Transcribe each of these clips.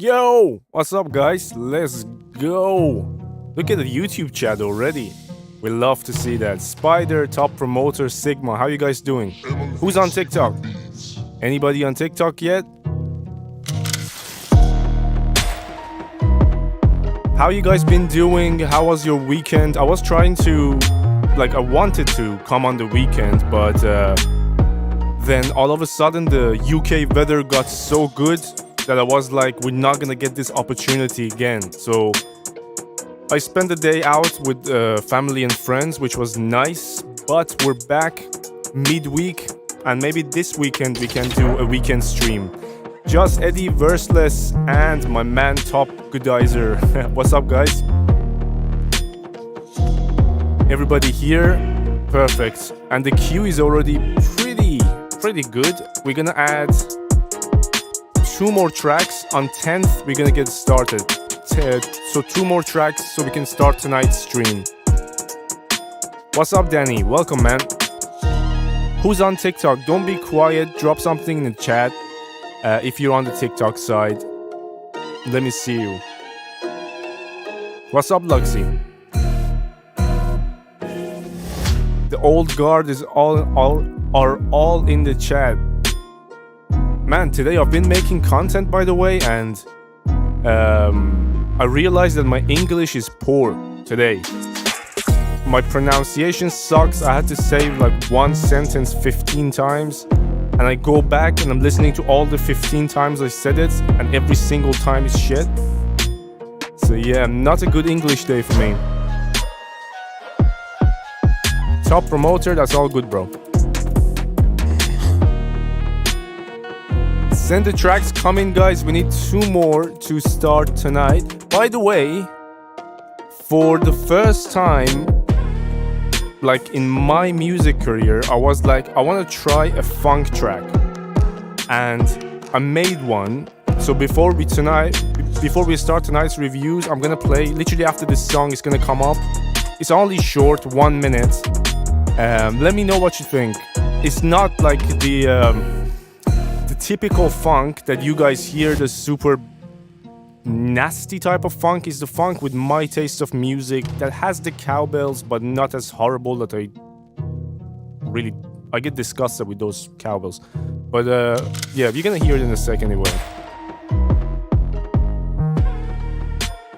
Yo, what's up guys? Let's go! Look at the YouTube chat already. We love to see that. Spider, Top Promoter, Sigma, how you guys doing? Who's on TikTok? Anybody on TikTok yet? How you guys been doing? How was your weekend? I was trying to, I wanted to come on the weekend, but then all of a sudden the UK weather got so good that I was like, we're not gonna get this opportunity again. So I spent the day out with family and friends, which was nice, but we're back midweek, and maybe this weekend we can do a weekend stream. Just Eddie, Verseless, and my man Top Goodizer. What's up guys? Everybody here? Perfect. And the queue is already pretty good. We're gonna add 2 more tracks. On 10th we're gonna get started. So 2 more tracks so we can start tonight's stream. What's up Danny? Welcome man. Who's on TikTok? Don't be quiet, drop something in the chat. If you're on the TikTok side, let me see you. What's up Luxy? The old guard is all in the chat. Man, today I've been making content, by the way, and I realized that my English is poor today. My pronunciation sucks. I had to say like one sentence 15 times, and I go back and I'm listening to all the 15 times I said it, and every single time is shit. So yeah, not a good English day for me. Top Promoter, that's all good, bro. Send the tracks coming, guys. We need 2 more to start tonight. By the way, for the first time, like in my music career, I was like, I want to try a funk track. And I made one. So before we start tonight's reviews, I'm gonna play literally after this song is gonna come up. It's only short, 1 minute. Let me know what you think. It's not like the typical funk that you guys hear, the super nasty type of funk. Is the funk with my taste of music that has the cowbells, but not as horrible that I get disgusted with those cowbells. But yeah, you're gonna hear it in a second anyway.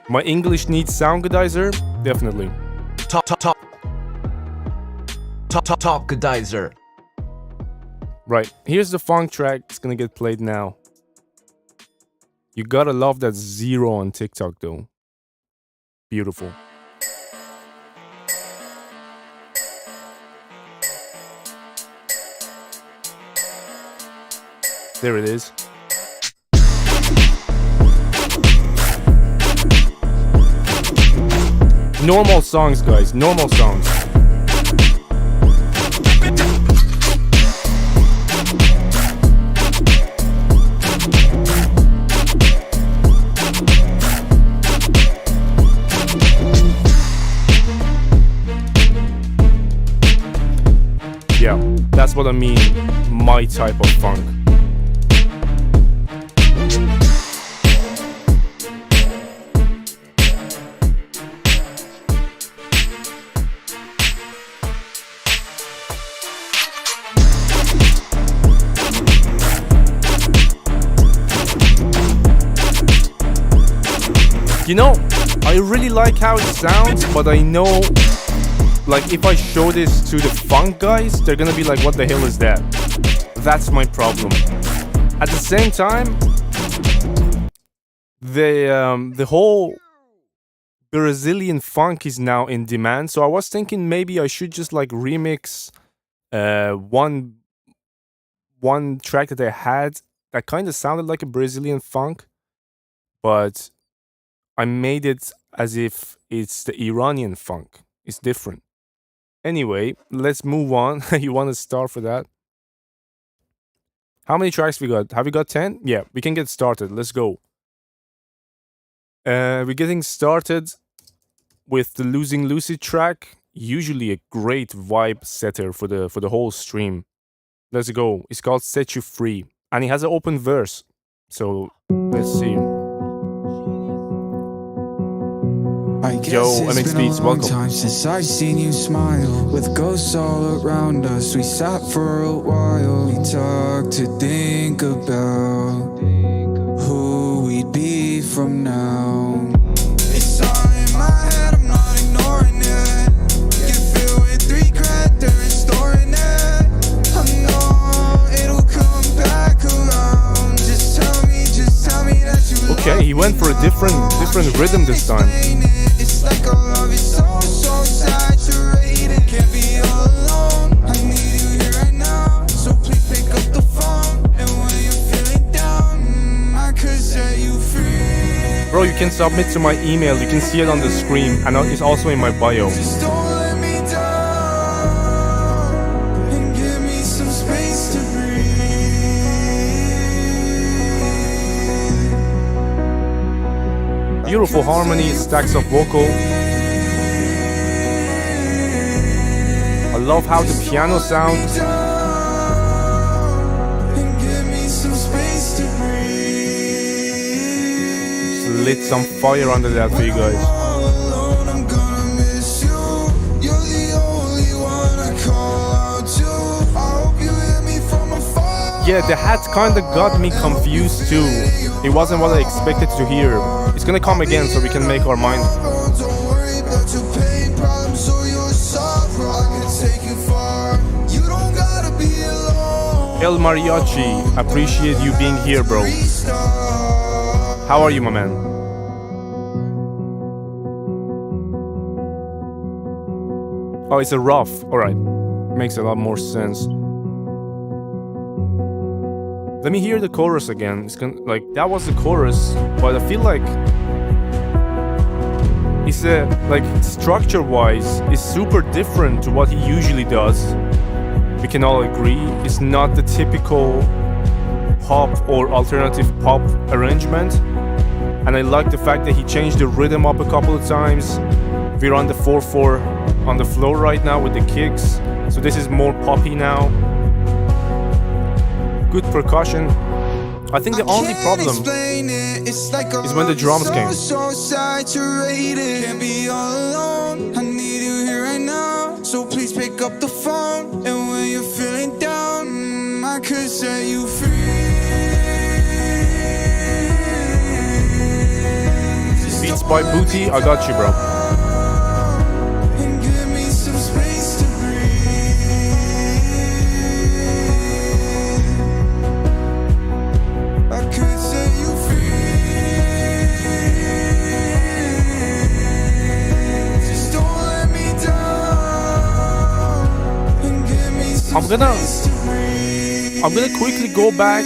My English needs soundgodizer? Definitely. Talkgodizer. Right, here's the funk track. It's gonna get played now. You gotta love that 0 on TikTok though. Beautiful. There it is. Normal songs, guys. Normal songs. Yeah, that's what I mean. My type of funk. You know, I really like how it sounds, but I know, like, if I show this to the funk guys, they're gonna be like, what the hell is that? That's my problem. At the same time, the whole Brazilian funk is now in demand, so I was thinking maybe I should just like remix one track that I had that kind of sounded like a Brazilian funk, but I made it as if it's the Iranian funk. It's different. Anyway, let's move on. You want to start for that? How many tracks we got? Have we got 10? Yeah, we can get started. Let's go. We're getting started with the Losing Lucid track. Usually a great vibe setter for the whole stream. Let's go. It's called Set You Free. And it has an open verse. So, let's see. Yo, MX Beats, welcome. Time since I've seen you smile. With ghosts all around us, we sat for a while. We talked to think about who we'd be from now. It's all in my head, I'm not ignoring it. Get filled with regret, they're restoring it. I know it'll come back around. Just tell me that you. Okay, he went for a different rhythm this time. It's like our love is so saturated. Can't be all alone. I need you here right now. So please pick up the phone. And when you're feeling down, I could set you free. Bro, you can submit to my email. You can see it on the screen. And it's also in my bio. Just don't let me down. And give me some space to breathe. Beautiful harmony, stacks of vocal. I love how the piano sounds. Just lit some fire under that for you guys. Yeah, the hat kinda got me confused too. It wasn't what I expected to hear. It's gonna come again so we can make our mind. El Mariachi, appreciate you being here, bro. How are you, my man? Oh, it's a rough. Alright. Makes a lot more sense. Let me hear the chorus again. It's gonna, like, that was the chorus, but I feel like it's like structure-wise, it's super different to what he usually does. We can all agree it's not the typical pop or alternative pop arrangement. And I like the fact that he changed the rhythm up a couple of times. We're on the 4/4 on the floor right now with the kicks, so this is more poppy now. Good percussion. I think the only problem is when the drums came. So saturated, can't be all alone. I need you here right now, so please pick up the phone. And when you're feeling down, I could set you free. Beats by Booty, I got you, bro. And give me some space to breathe. I could set you free. Just don't let me down. And give me some space to breathe. I'm gonna quickly go back.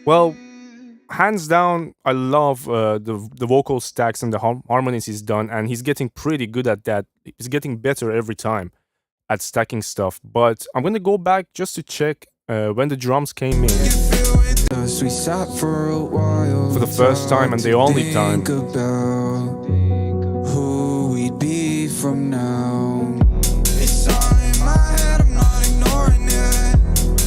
Well, hands down, I love the vocal stacks and the harmonies he's done, and he's getting pretty good at that. He's getting better every time at stacking stuff. But I'm gonna go back just to check when the drums came in We sat for a while for the first time and the only time. Think about who we'd be from now. It's all in my head, I'm not ignoring it.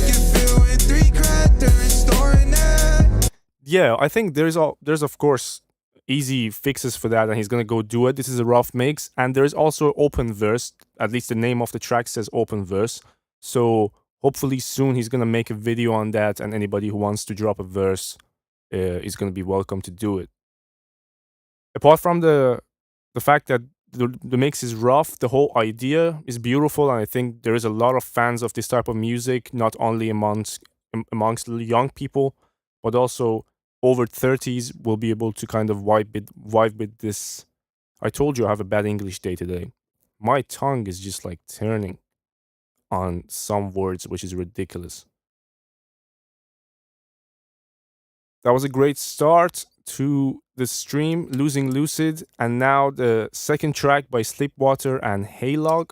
You feel with regret, they're restoring it. Yeah, I think there's of course easy fixes for that, and he's gonna go do it. This is a rough mix, and there's also open verse. At least the name of the track says open verse. So hopefully soon he's gonna make a video on that, and anybody who wants to drop a verse is gonna be welcome to do it. Apart from the fact that the mix is rough, the whole idea is beautiful, and I think there is a lot of fans of this type of music, not only amongst young people, but also over 30s will be able to kind of vibe with this. I told you I have a bad English day today. My tongue is just like turning on some words, which is ridiculous. That was a great start to the stream, Losing Lucid, and now the second track by Sleepwater and Haylog.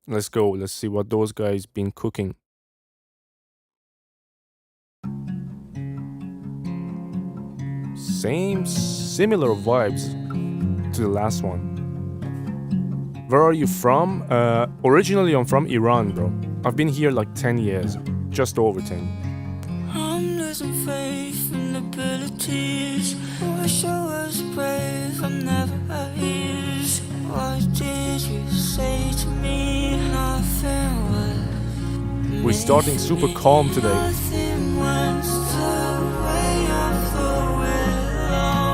Let's go. Let's see what those guys been cooking. Similar vibes to the last one. Where are you from? Originally I'm from Iran, bro. I've been here like 10 years, just over 10. I'm losing faith in abilities. Wish I was brave, I'm never at ease. What did you say to me? Nothing was. We're starting super calm today. Nothing went the way of the willow.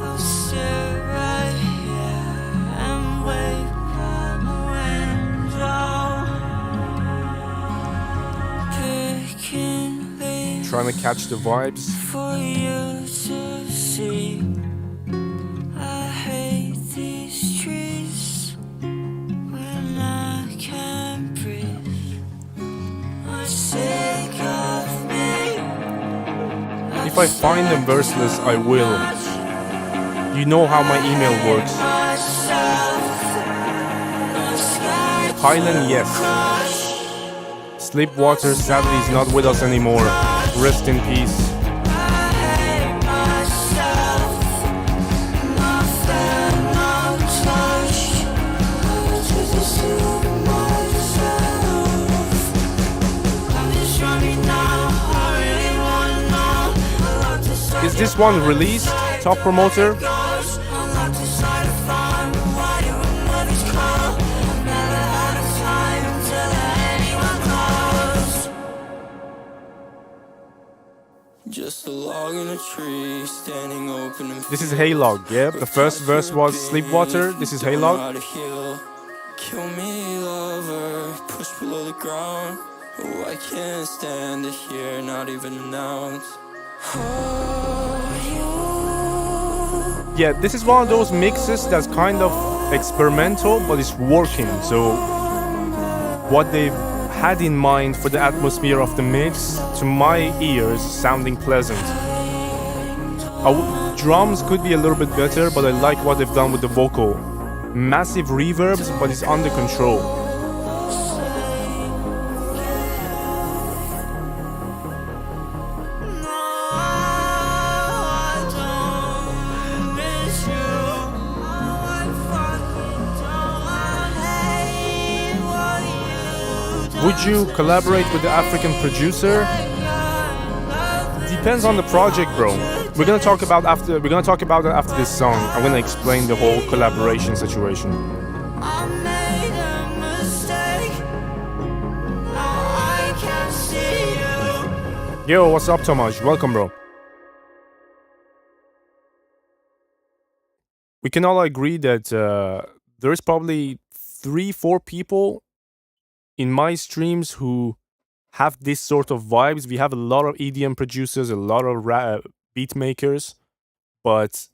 I'll sit right here and wait by the window. Picking leaves Trying to catch the vibes. for you to see. I hate these trees when I can't breathe. I'm sick of me. If I find them verseless, I will. You know how my email works. Highland, yes. Sleepwater sadly is not with us anymore. Rest in peace. Is this one released? Top promoter? Just a log in a tree, standing open and This is Haylog, yeah? The first verse was Sleepwater, this is Haylog. Kill me, lover, push below the ground. Oh, I can't stand to hear, not even announce. Yeah, this is one of those mixes that's kind of experimental, but it's working. So what they've had in mind for the atmosphere of the mix, to my ears, sounding pleasant. Drums could be a little bit better, but I like what they've done with the vocal. Massive reverbs, but it's under control. Would you collaborate with the African producer? Depends on the project, bro. We're gonna talk about it after this song. I'm gonna explain the whole collaboration situation. I made a mistake. Now I can't see you. Yo, what's up, Tomasz? Welcome, bro. We can all agree that there is probably 3-4 people in my streams who have this sort of vibes. We have a lot of EDM producers, a lot of beat makers, but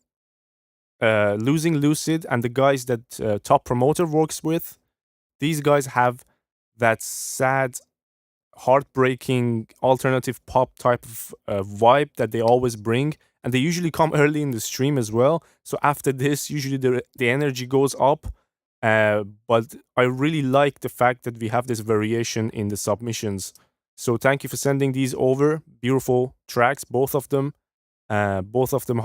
Losing Lucid and the guys that Top Promoter works with, these guys have that sad, heartbreaking alternative pop type of vibe that they always bring, and they usually come early in the stream as well. So after this, usually the energy goes up. But I really like the fact that we have this variation in the submissions. So thank you for sending these over. Beautiful tracks, both of them. Both of them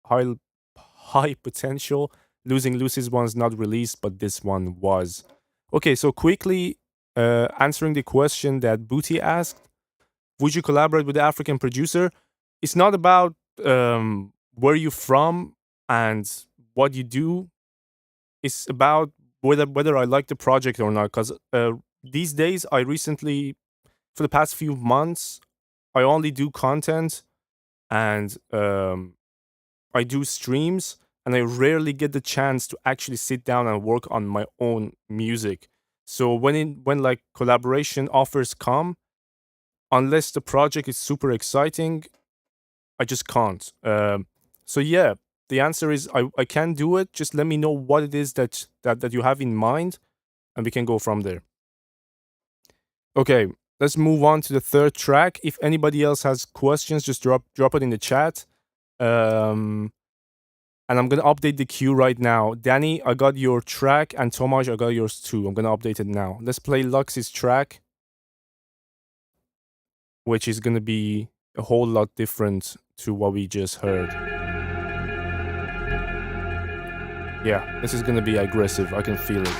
high potential. Losing Lucy's one's not released, but this one was. Okay, so quickly answering the question that Booty asked. Would you collaborate with the African producer? It's not about where you're from and what you do. It's about whether I like the project or not. Because these days, for the past few months, I only do content and I do streams, and I rarely get the chance to actually sit down and work on my own music. So when like collaboration offers come, unless the project is super exciting, I just can't. So yeah. The answer is I can do it. Just let me know what it is that you have in mind, and we can go from there. Okay, let's move on to the third track. If anybody else has questions, just drop it in the chat. And I'm gonna update the queue right now. Danny, I got your track, and Tomasz, I got yours too. I'm gonna update it now. Let's play Lux's track, which is gonna be a whole lot different to what we just heard. Yeah, this is gonna be aggressive. I can feel it.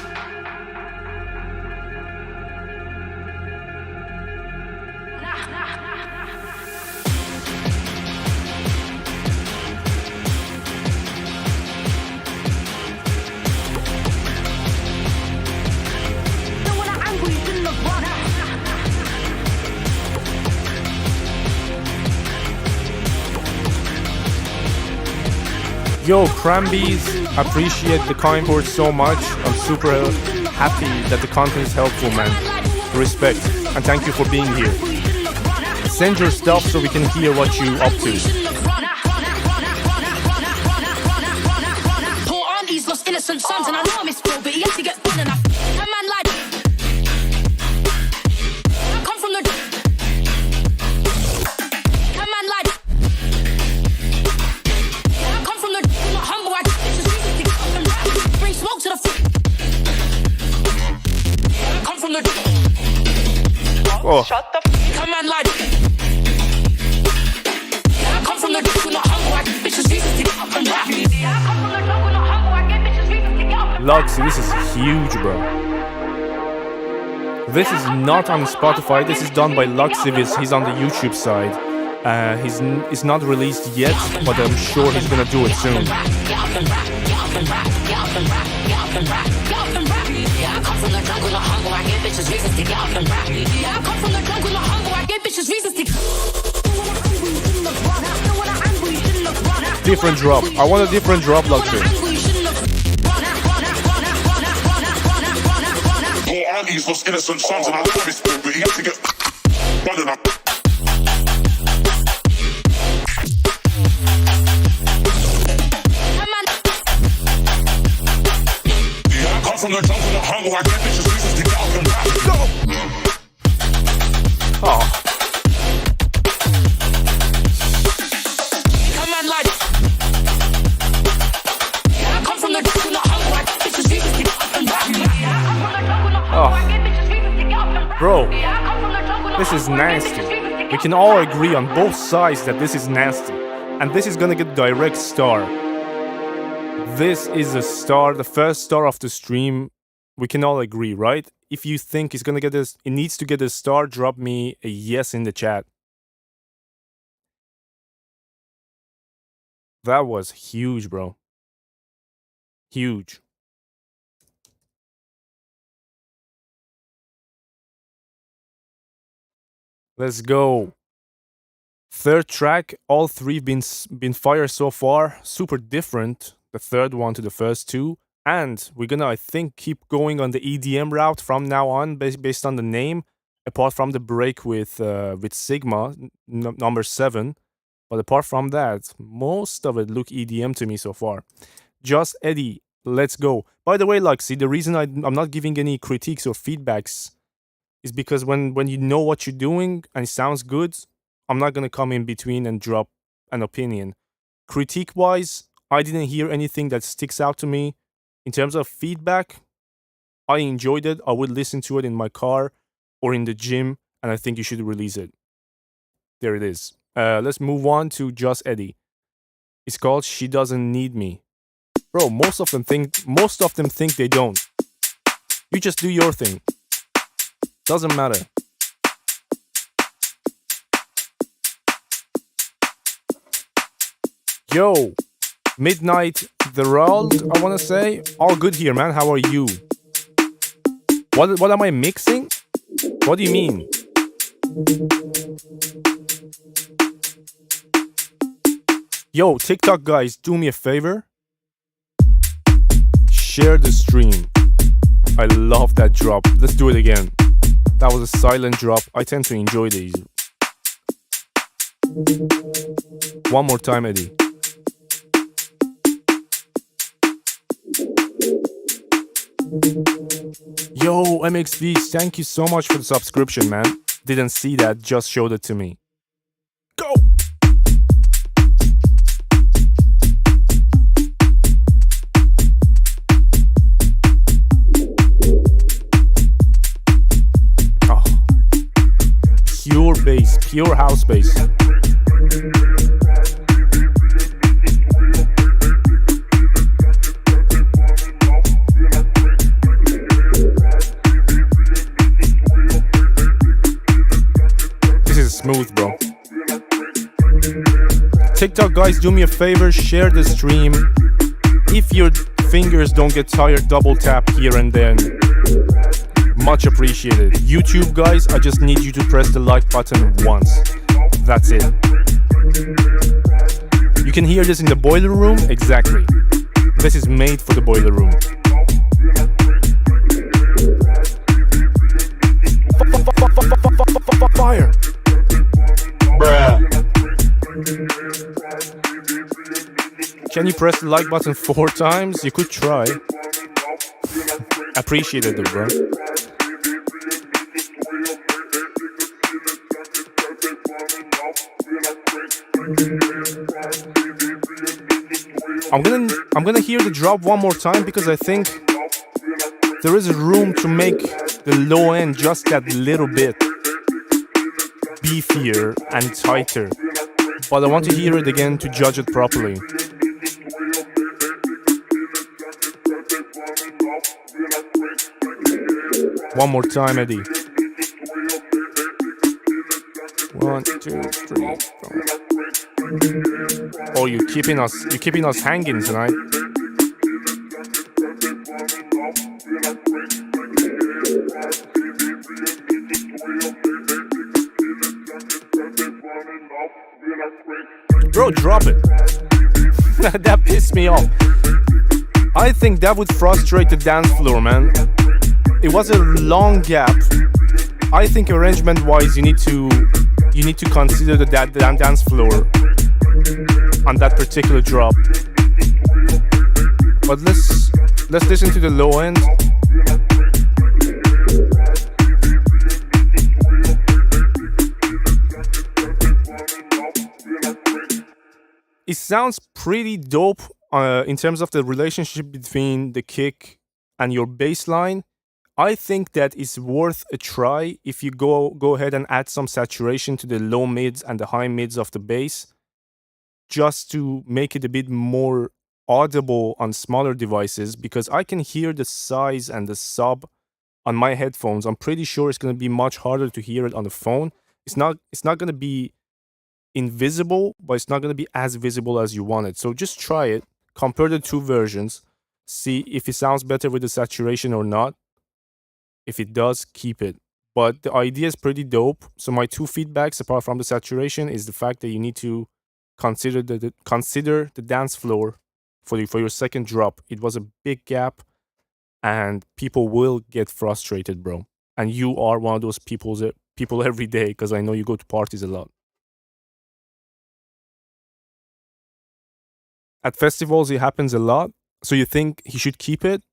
Yo, Crambies, appreciate the kind words so much. I'm super happy that the content is helpful, man. Respect, and thank you for being here. Send your stuff so we can hear what you up to. Poor aunties lost innocent sons, and I know I'm his fault, but he has to get fun enough. A man like I come from the a man like I come from the humble. I bring smoke to the I come from the Shut the a man like I come from the humble. I get bitches reasons to get up and rap. I come from the humble. I get bitches reasons to get up and rap. Luxy, this is huge, bro. This is not on Spotify. This is done by Luxyvis. He's on the YouTube side. He's not released yet, but I'm sure he's gonna do it soon. Different drop. I want a different drop, Luxy. Poor aunties lost innocent sons, and I love his fault, but he has to get fun enough. From the jungle, the humble, I get bitches reasons to get up and rap. Bro, this is nasty. We can all agree on both sides that this is nasty. And this is gonna get direct star. This is a star, the first star of the stream. We can all agree, right? If you think it's gonna get this, it needs to get a star, drop me a yes in the chat. That was huge, bro. Huge. Let's go. Third track, all three been fired so far. Super different, the third one to the first two. And we're gonna, I think, keep going on the EDM route from now on, based on the name. Apart from the break with Sigma, number 7. But apart from that, most of it look EDM to me so far. Just Eddie, let's go. By the way, Luxy, the reason I'm not giving any critiques or feedbacks is because when you know what you're doing and it sounds good, I'm not gonna come in between and drop an opinion. Critique-wise, I didn't hear anything that sticks out to me. In terms of feedback, I enjoyed it. I would listen to it in my car or in the gym, and I think you should release it. There it is. Let's move on to Just Eddie. It's called She Doesn't Need Me. Bro, most of them think they don't. You just do your thing. Doesn't matter. Yo, Midnight the World, I wanna say. All good here, man. How are you? What am I mixing? What do you mean? Yo, TikTok guys, do me a favor. Share the stream. I love that drop. Let's do it again. That was a silent drop. I tend to enjoy these. One more time, Eddie. Yo, MXV, thank you so much for the subscription, man. Didn't see that, just showed it to me. Go! Oh. Pure bass, pure house bass. Smooth, bro. TikTok guys, do me a favor, share the stream. If your fingers don't get tired, double tap here and then. Much appreciated. YouTube guys, I just need you to press the like button once. That's it. You can hear this in the boiler room? Exactly. This is made for the boiler room. Fire! Bruh. Can you press the like button 4 times? You could try. Appreciate it, bro. I'm gonna hear the drop one more time because I think there is room to make the low end just that little bit beefier and tighter, but I want to hear it again to judge it properly. One more time, Eddie. 1, 2, 3, 4. Oh, you're keeping us hanging tonight. Bro, drop it. That pissed me off. I think that would frustrate the dance floor, man. It was a long gap. I think arrangement-wise, you need to consider the dance floor on that particular drop. But let's listen to the low end. It sounds pretty dope in terms of the relationship between the kick and your bass line. I think that it's worth a try if you go ahead and add some saturation to the low mids and the high mids of the bass, just to make it a bit more audible on smaller devices, because I can hear the size and the sub on my headphones. I'm pretty sure it's going to be much harder to hear it on the phone. It's not going to be invisible, but it's not going to be as visible as you want it. So just try it, compare the two versions, see if it sounds better with the saturation or not. If it does, keep it. But the idea is pretty dope. So my two feedbacks, apart from the saturation, is the fact that you need to consider the dance floor for your second drop. It was a big gap, and people will get frustrated, bro. And you are one of those people every day, because I know you go to parties a lot. At festivals, it happens a lot. So you think he should keep it?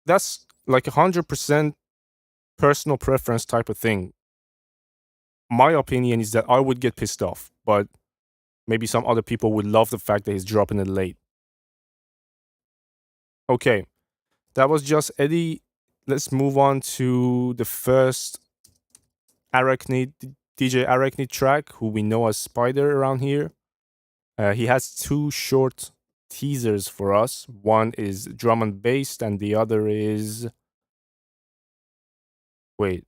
That's like 100% personal preference type of thing. My opinion is that I would get pissed off, but maybe some other people would love the fact that he's dropping it late. Okay, that was just Eddie. Let's move on to the first DJ Arachnid track, who we know as Spider around here. He has two short teasers for us. One is drum and bass, and the other is... Wait.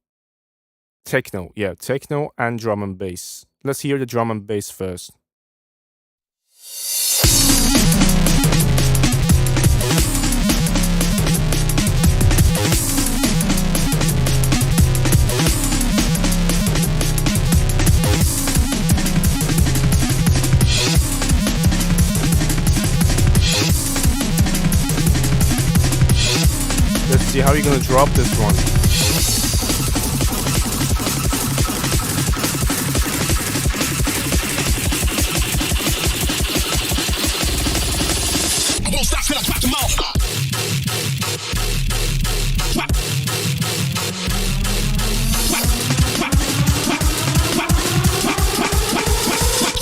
Techno. Yeah, techno and drum and bass. Let's hear the drum and bass first. Let's see how you're gonna drop this one. I won't stop till I drop them off.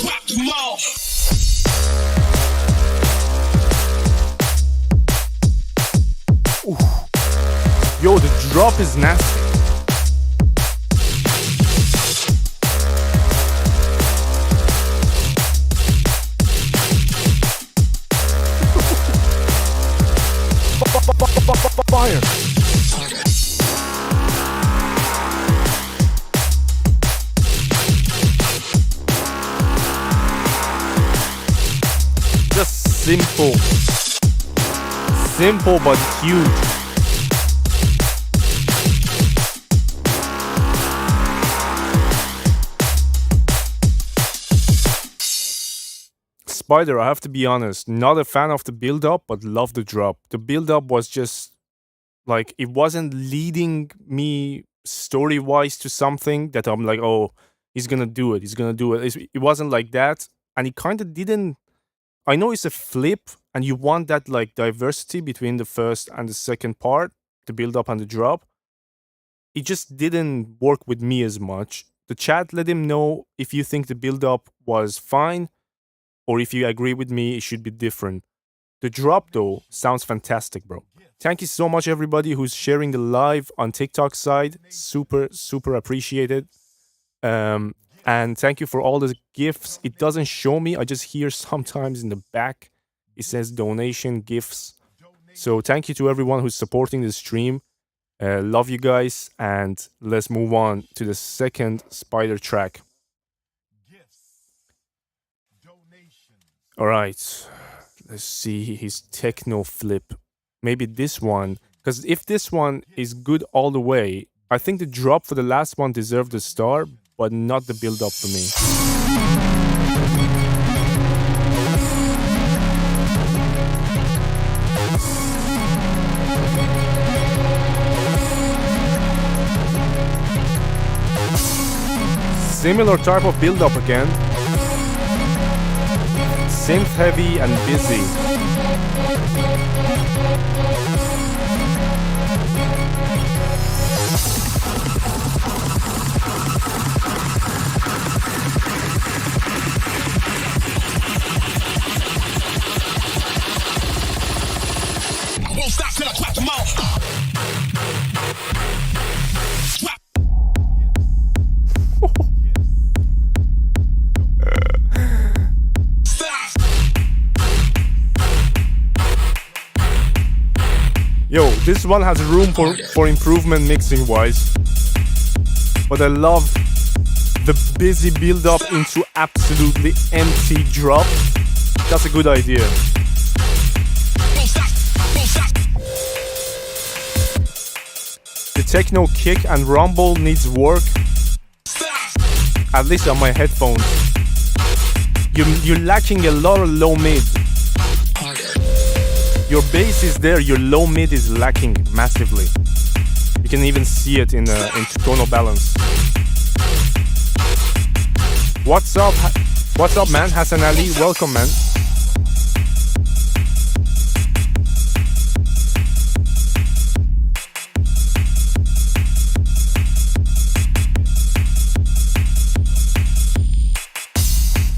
Drop them off. Yo, the drop is nasty. Fire. Just simple. Simple but huge. Spider, I have to be honest, not a fan of the build-up, but love the drop. The build-up was just, like, it wasn't leading me story-wise to something that I'm like, oh, he's gonna do it, It wasn't like that, and it kind of didn't... I know it's a flip, and you want that, like, diversity between the first and the second part, the build-up and the drop. It just didn't work with me as much. The chat, let him know if you think the build-up was fine, or if you agree with me, it should be different. The drop, though, sounds fantastic, bro. Thank you so much, everybody who's sharing the live on TikTok side. Super, super appreciated. And thank you for all the gifts. It doesn't show me. I just hear sometimes in the back, it says donation gifts. So thank you to everyone who's supporting the stream. Love you guys. And let's move on to the second Spider track. All right, let's see his techno flip. Maybe this one, because if this one is good all the way, I think the drop for the last one deserved a star, but not the build-up for me. Similar type of build-up again. Synth heavy and busy. I won't stop till I drop them off. This one has room for improvement mixing wise. But I love the busy build up into absolutely empty drop. That's a good idea. The techno kick and rumble needs work. At least on my headphones. You're lacking a lot of low mid. Your bass is there, your low mid is lacking massively. You can even see it in tonal balance. What's up? What's up, man? Hassan Ali, welcome, man.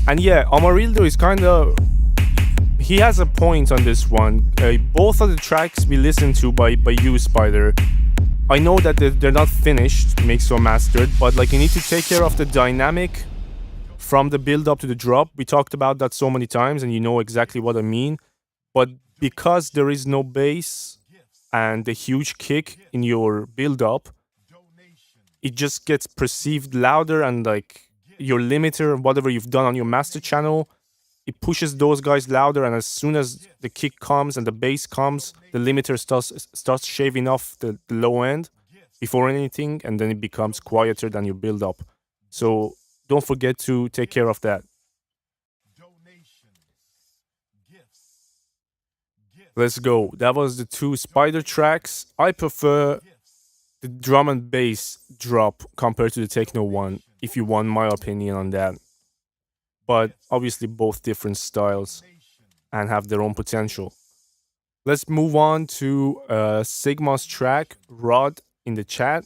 And yeah, Amarildo is kind of... He has a point on this one. Both of the tracks we listened to by you, Spider, I know that they're not finished, mixed or mastered, but like you need to take care of the dynamic from the build up to the drop. We talked about that so many times and you know exactly what I mean. But because there is no bass and a huge kick in your build up, it just gets perceived louder, and like your limiter and whatever you've done on your master channel, it pushes those guys louder, and as soon as the kick comes and the bass comes, the limiter starts shaving off the low end before anything, and then it becomes quieter than your build up. So don't forget to take care of that. Let's go. That was the two Spider tracks. I prefer the drum and bass drop compared to the techno one, if you want my opinion on that. But obviously both different styles and have their own potential. Let's move on to Sigma's track, Rod, in the chat.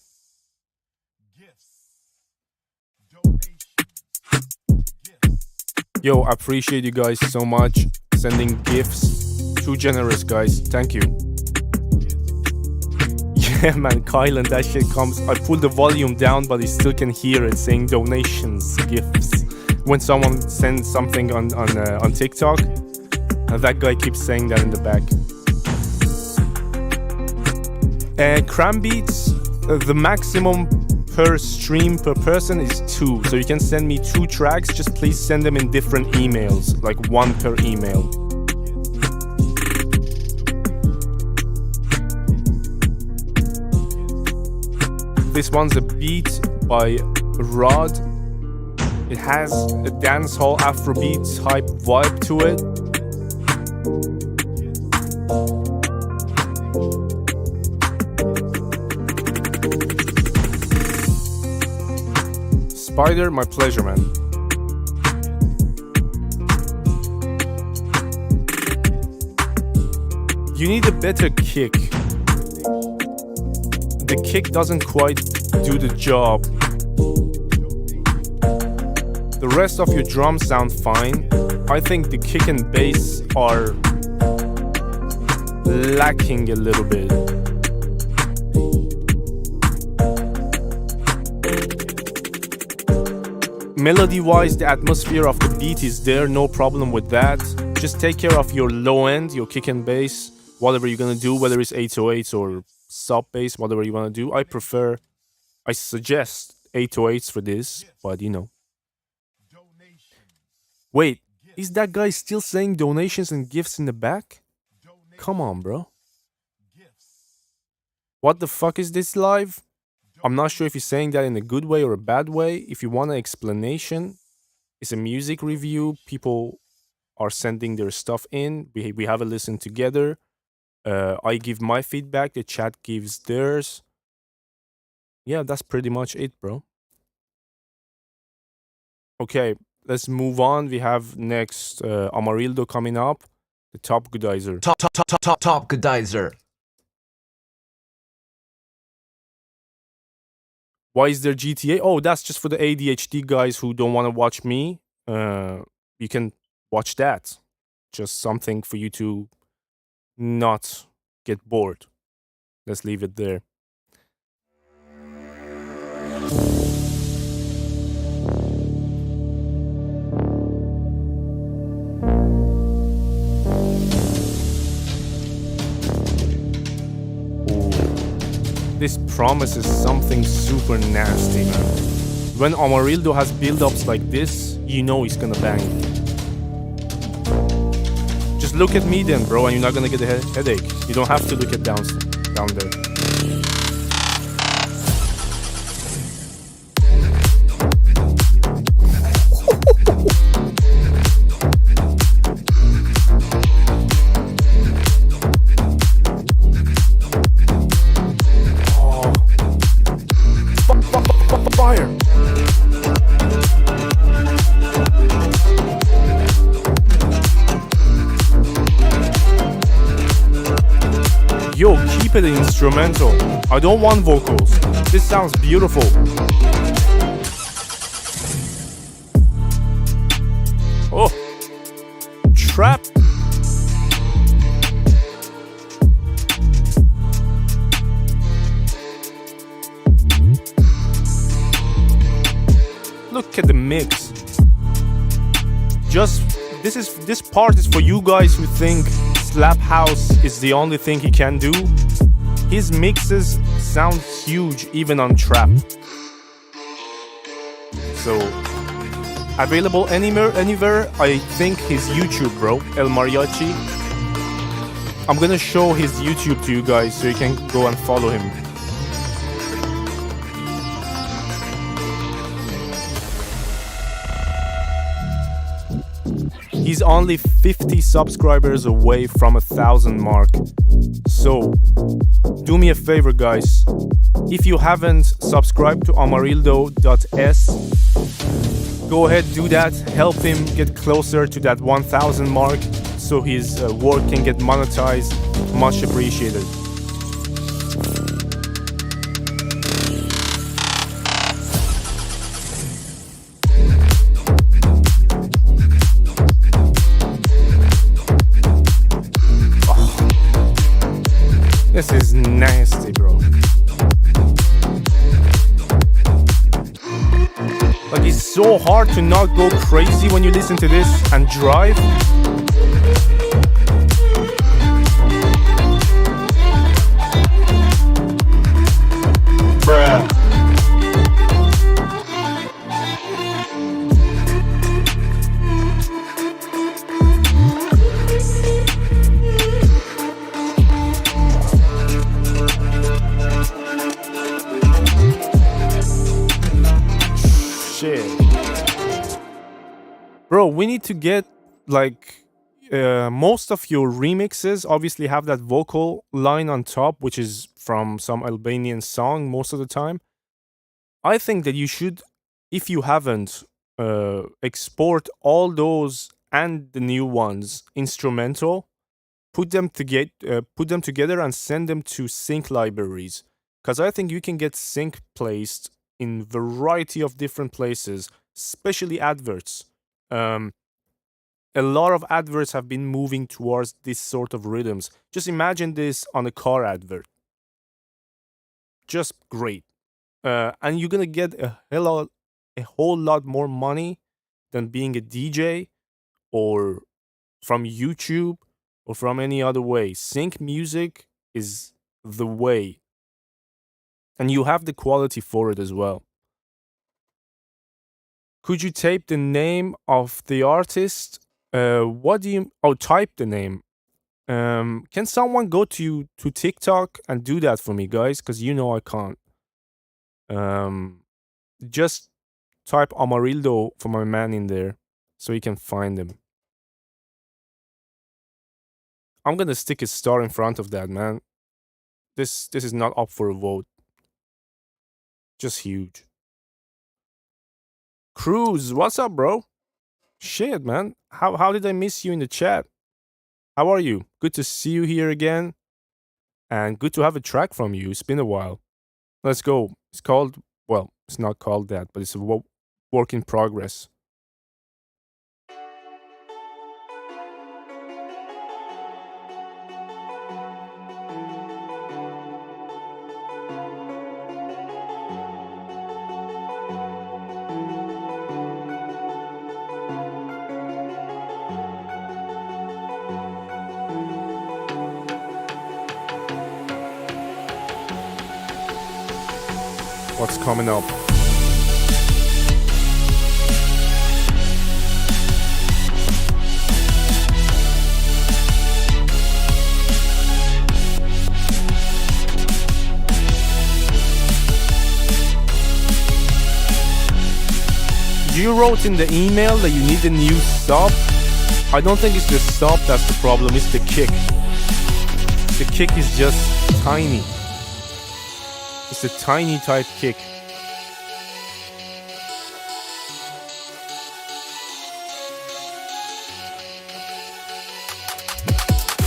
Yo, I appreciate you guys so much sending gifts. Too generous, guys. Thank you. Yeah, man, Kylan, that shit comes. I pulled the volume down, but I still can hear it saying donations, gifts. When someone sends something on TikTok, that guy keeps saying that in the back. Cram beats, the maximum per stream per person is 2. So you can send me 2 tracks, just please send them in different emails, like 1 per email. This one's a beat by Rod. It has a dancehall Afrobeat type vibe to it. Spider, my pleasure, man. You need a better kick. The kick doesn't quite do the job. The rest of your drums sound fine. I think the kick and bass are lacking a little bit. Melody-wise, the atmosphere of the beat is there, no problem with that. Just take care of your low end, your kick and bass, whatever you're gonna do, whether it's 808s or sub bass, whatever you wanna do. I suggest 808s for this, but you know. Wait, is that guy still saying donations and gifts in the back? Come on, bro. What the fuck is this live? I'm not sure if he's saying that in a good way or a bad way. If you want an explanation, it's a music review. People are sending their stuff in. We have a listen together. I give my feedback. The chat gives theirs. Yeah, that's pretty much it, bro. Okay, let's move on. We have next Amarildo coming up. The Top Goodizer. Top Goodizer. Why is there GTA? Oh, that's just for the ADHD guys who don't want to watch me. You can watch that. Just something for you to not get bored. Let's leave it there. promises something super nasty, man. When Amarildo has build-ups like this, you know he's gonna bang. Just look at me then, bro, and you're not gonna get a headache. You don't have to look at down there. Fire! Yo, keep it instrumental. I don't want vocals. This sounds beautiful. Oh, trap. Look at the mix. This part is for you guys who think slap house is the only thing he can do. His mixes sound huge even on trap. So available anywhere. I think his YouTube, bro, El Mariachi. I'm gonna show his YouTube to you guys so you can go and follow him. He's only 50 subscribers away from 1,000 mark. So, do me a favor, guys. If you haven't subscribed to amarildo.s, go ahead, do that. Help him get closer to that 1,000 mark so his work can get monetized. Much appreciated. This is nasty, bro. Like, it's so hard to not go crazy when you listen to this and drive. Bruh. Bro, we need to get, like, most of your remixes obviously have that vocal line on top, which is from some Albanian song most of the time. I think that you should, if you haven't, export all those and the new ones instrumental, put them together and send them to sync libraries. Because I think you can get sync placed in variety of different places, especially adverts. A lot of adverts have been moving towards this sort of rhythms. Just imagine this on a car advert. Just great. And you're gonna get a whole lot more money than being a DJ or from YouTube or from any other way. Sync music is the way. And you have the quality for it as well. Could you tape the name of the artist? What do you... Oh, type the name. Can someone go to TikTok and do that for me, guys? Because you know I can't. Just type Amarildo for my man in there so he can find him. I'm gonna stick a star in front of that, man. This is not up for a vote. Just huge. Cruz, what's up, bro? Shit, man. How did I miss you in the chat? How are you? Good to see you here again. And good to have a track from you. It's been a while. Let's go. It's called... Well, it's not called that, but it's a work in progress. what's coming up. You wrote in the email that you need a new sub. I don't think it's the sub that's the problem, it's the kick. The kick is just tiny. It's a tiny type kick.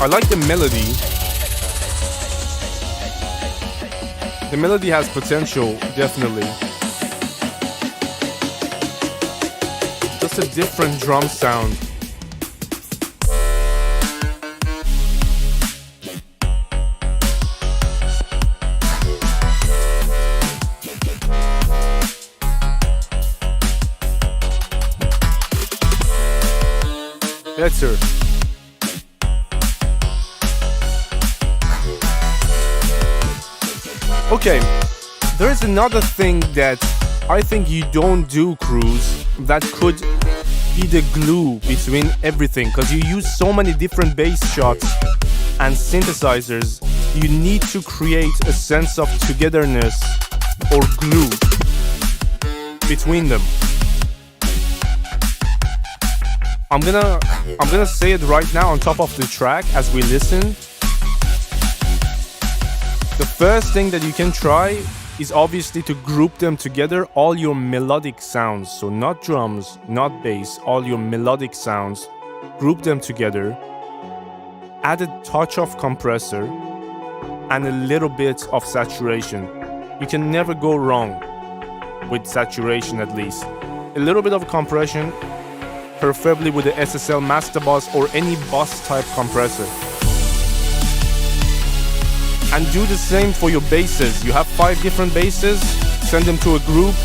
I like the melody. The melody has potential, definitely. Just a different drum sound. Better. Okay, there is another thing that I think you don't do, Cruz, that could be the glue between everything, because you use so many different bass shots and synthesizers. You need to create a sense of togetherness or glue between them. I'm gonna say it right now on top of the track as we listen. The first thing that you can try is obviously to group them together, all your melodic sounds. So not drums, not bass, all your melodic sounds. Group them together. Add a touch of compressor and a little bit of saturation. You can never go wrong with saturation, at least. A little bit of compression, preferably with the SSL Master Bus or any bus type compressor. And do the same for your basses. You have 5 different basses, send them to a group,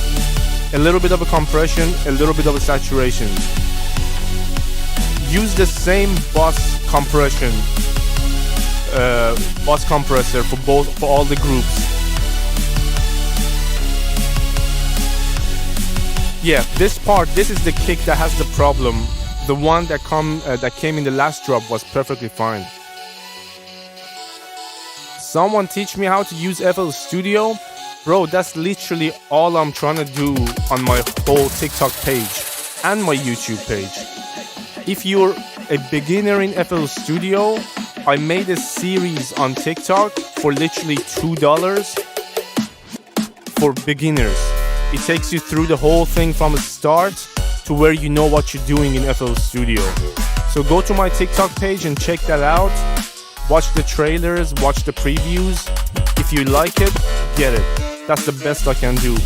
a little bit of a compression, a little bit of a saturation. Use the same bus compression, bus compressor for all the groups. Yeah, this is the kick that has the problem. The one that came in the last drop was perfectly fine. Someone teach me how to use FL Studio? Bro, that's literally all I'm trying to do on my whole TikTok page and my YouTube page. If you're a beginner in FL Studio, I made a series on TikTok for literally $2 for beginners. It takes you through the whole thing from the start to where you know what you're doing in FL Studio. So go to my TikTok page and check that out. Watch the trailers, watch the previews. If you like it, get it. That's the best I can do.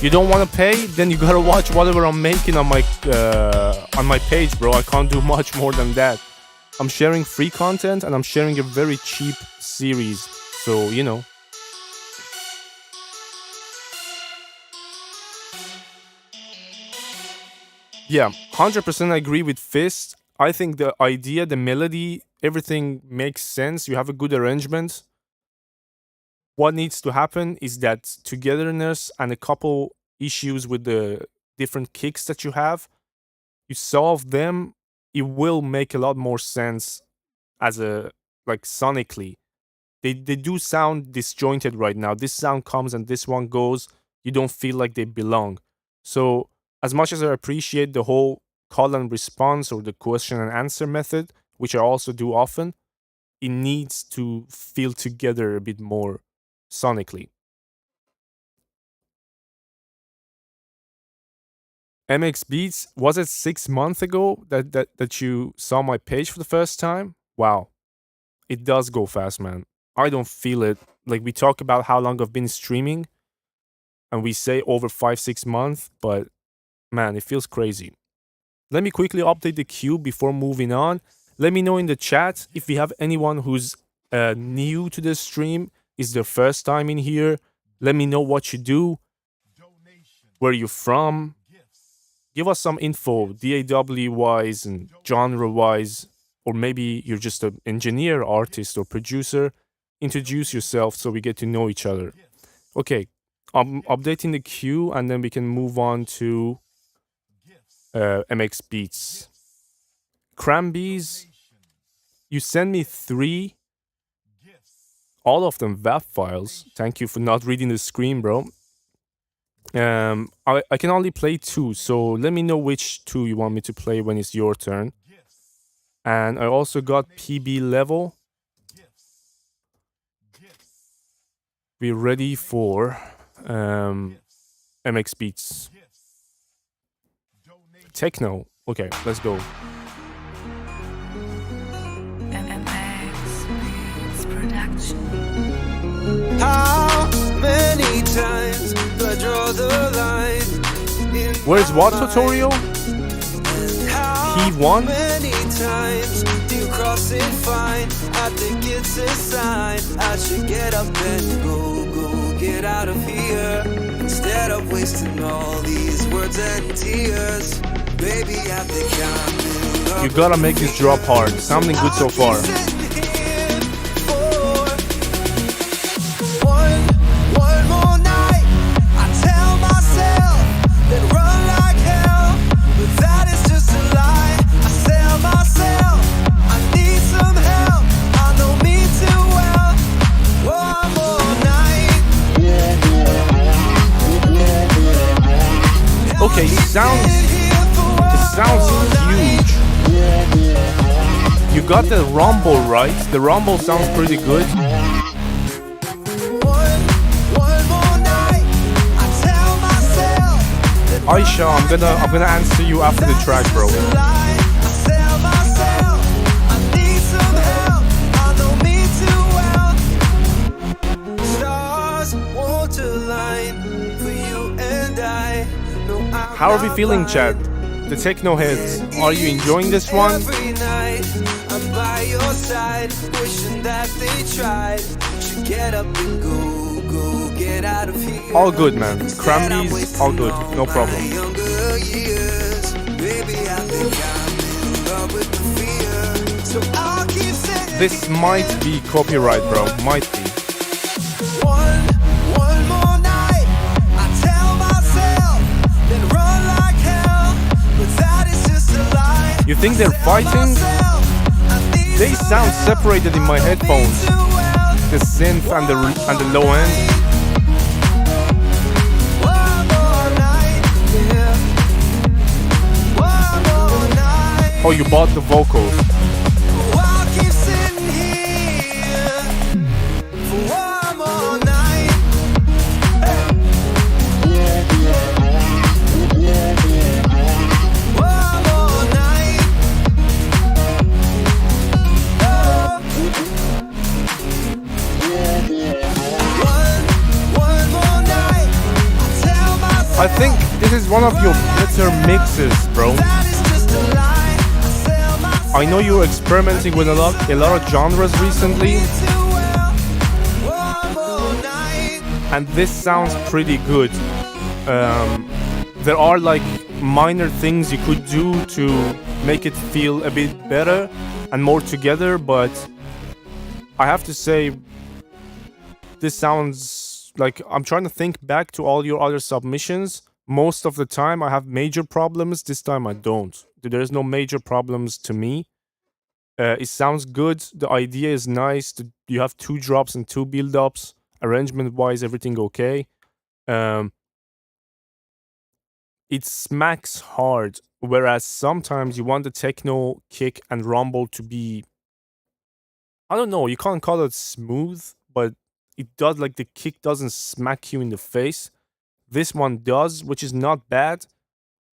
You don't want to pay? Then you gotta watch whatever I'm making on my page, bro. I can't do much more than that. I'm sharing free content and I'm sharing a very cheap series. So, you know. Yeah, 100% agree with Fist. I think the idea, the melody, everything makes sense. You have a good arrangement. What needs to happen is that togetherness and a couple issues with the different kicks that you have, you solve them, it will make a lot more sense as a, like, sonically. They do sound disjointed right now. This sound comes and this one goes. You don't feel like they belong. So as much as I appreciate the whole call and response or the question and answer method, which I also do often, it needs to feel together a bit more sonically. MX Beats, was it 6 months ago that you saw my page for the first time? Wow. It does go fast, man. I don't feel it. Like, we talk about how long I've been streaming and we say over 5-6 months, but man, it feels crazy. Let me quickly update the queue before moving on. Let me know in the chat if we have anyone who's new to the stream, is their first time in here. Let me know what you do, where you're from. Give us some info, DAW-wise and genre-wise, or maybe you're just an engineer, artist, or producer. introduce yourself so we get to know each other. Okay, I'm updating the queue and then we can move on to MX Beats. Crambees, you send me 3, all of them WAV files. Thank you for not reading the screen, bro. I can only play 2, so let me know which 2 you want me to play when it's your turn. And I also got PB level. We're ready for MX Beats. Techno. Okay, let's go. Production. How many times do I draw the line? Where's what tutorial? P1? Many times do you cross it fine? I think it's a sign I should get up and go get out of here. Instead of wasting all these words and tears. Baby, I think I'm in love. You gotta make this drop hard. Sounding good so far. One more night, I tell myself that run like hell, but that is just a lie. I tell myself I need some help. I know me too well. One more night. Okay, it sounds huge. You got the rumble right. The rumble sounds pretty good. Aisha, I'm gonna answer you after the track, bro. How are we feeling, Chad? The techno heads, are you enjoying this one? Every night I'm by your side, wishing that they tried to get up and go get out of here. All good, man. Crambies, all good, no problem. This might be copyright, bro. Might be. One more night, I tell myself that run like hell, but that is just a lie. You think they're fighting? They sound separated in my headphones. The synth and the low end. Oh, you bought the vocals. I'll keep sitting here for one more night. One more night. One more night. I think this is one of your better mixes, bro. I know you're experimenting with a lot of genres recently, and this sounds pretty good. There are like minor things you could do to make it feel a bit better and more together, but I have to say this sounds like, I'm trying to think back to all your other submissions. Most of the time I have major problems. This time I don't. There's no major problems to me. It sounds good. The idea is nice. You have 2 drops and 2 build-ups. Arrangement-wise, everything okay. It smacks hard, whereas sometimes you want the techno kick and rumble to be, I don't know, you can't call it smooth, but it does, like the kick doesn't smack you in the face. This one does, which is not bad.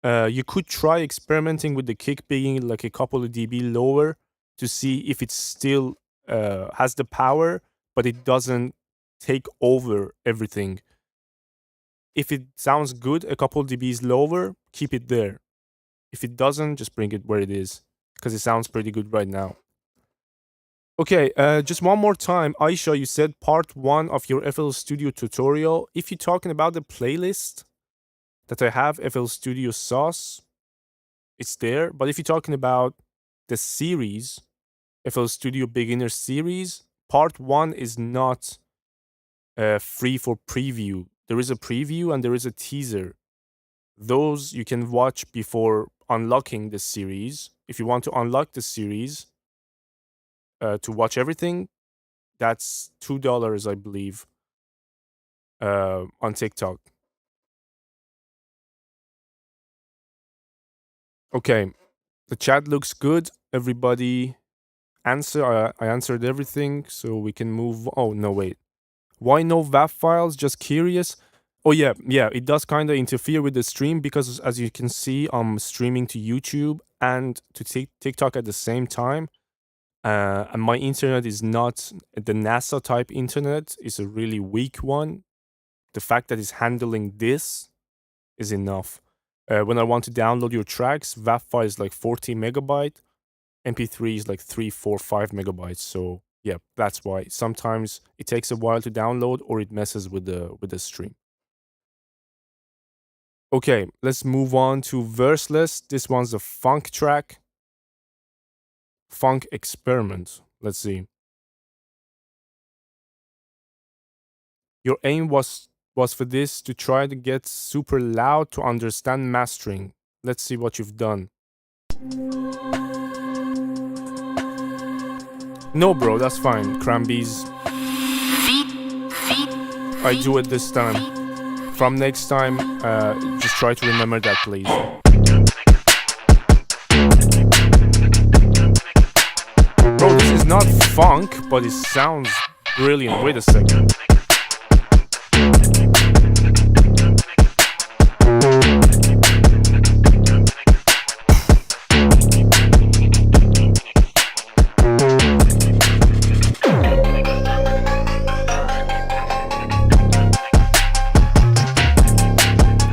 You could try experimenting with the kick being like a couple of dB lower to see if it still has the power, but it doesn't take over everything. If it sounds good, a couple dBs lower, keep it there. If it doesn't, just bring it where it is, because it sounds pretty good right now. Okay, just one more time. Aisha, you said part 1 of your FL Studio tutorial. If you're talking about the playlist that I have, FL Studio Sauce, it's there. But if you're talking about the series, FL Studio Beginner Series, part 1 is not free for preview. There is a preview and there is a teaser. Those you can watch before unlocking the series. If you want to unlock the series to watch everything, that's $2, I believe, on TikTok. Okay, the chat looks good. Everybody answer. I answered everything, so we can move. Oh, no, wait. Why no WAV files? Just curious. Oh, yeah, it does kind of interfere with the stream because, as you can see, I'm streaming to YouTube and to TikTok at the same time. And my internet is not the NASA type internet. It's a really weak one. The fact that it's handling this is enough. When I want to download your tracks, WAV file is like 40 megabyte. MP3 is like 3, 4, 5 megabytes. So yeah, that's why sometimes it takes a while to download or it messes with the stream. Okay, let's move on to Verseless. This one's a funk track. Funk Experiment. Let's see. Your aim was for this to try to get super loud to understand mastering. Let's see what you've done. No, bro, that's fine. Crambies. I do it this time. From next time, just try to remember that, please. Bro, this is not funk, but it sounds brilliant. Wait a second.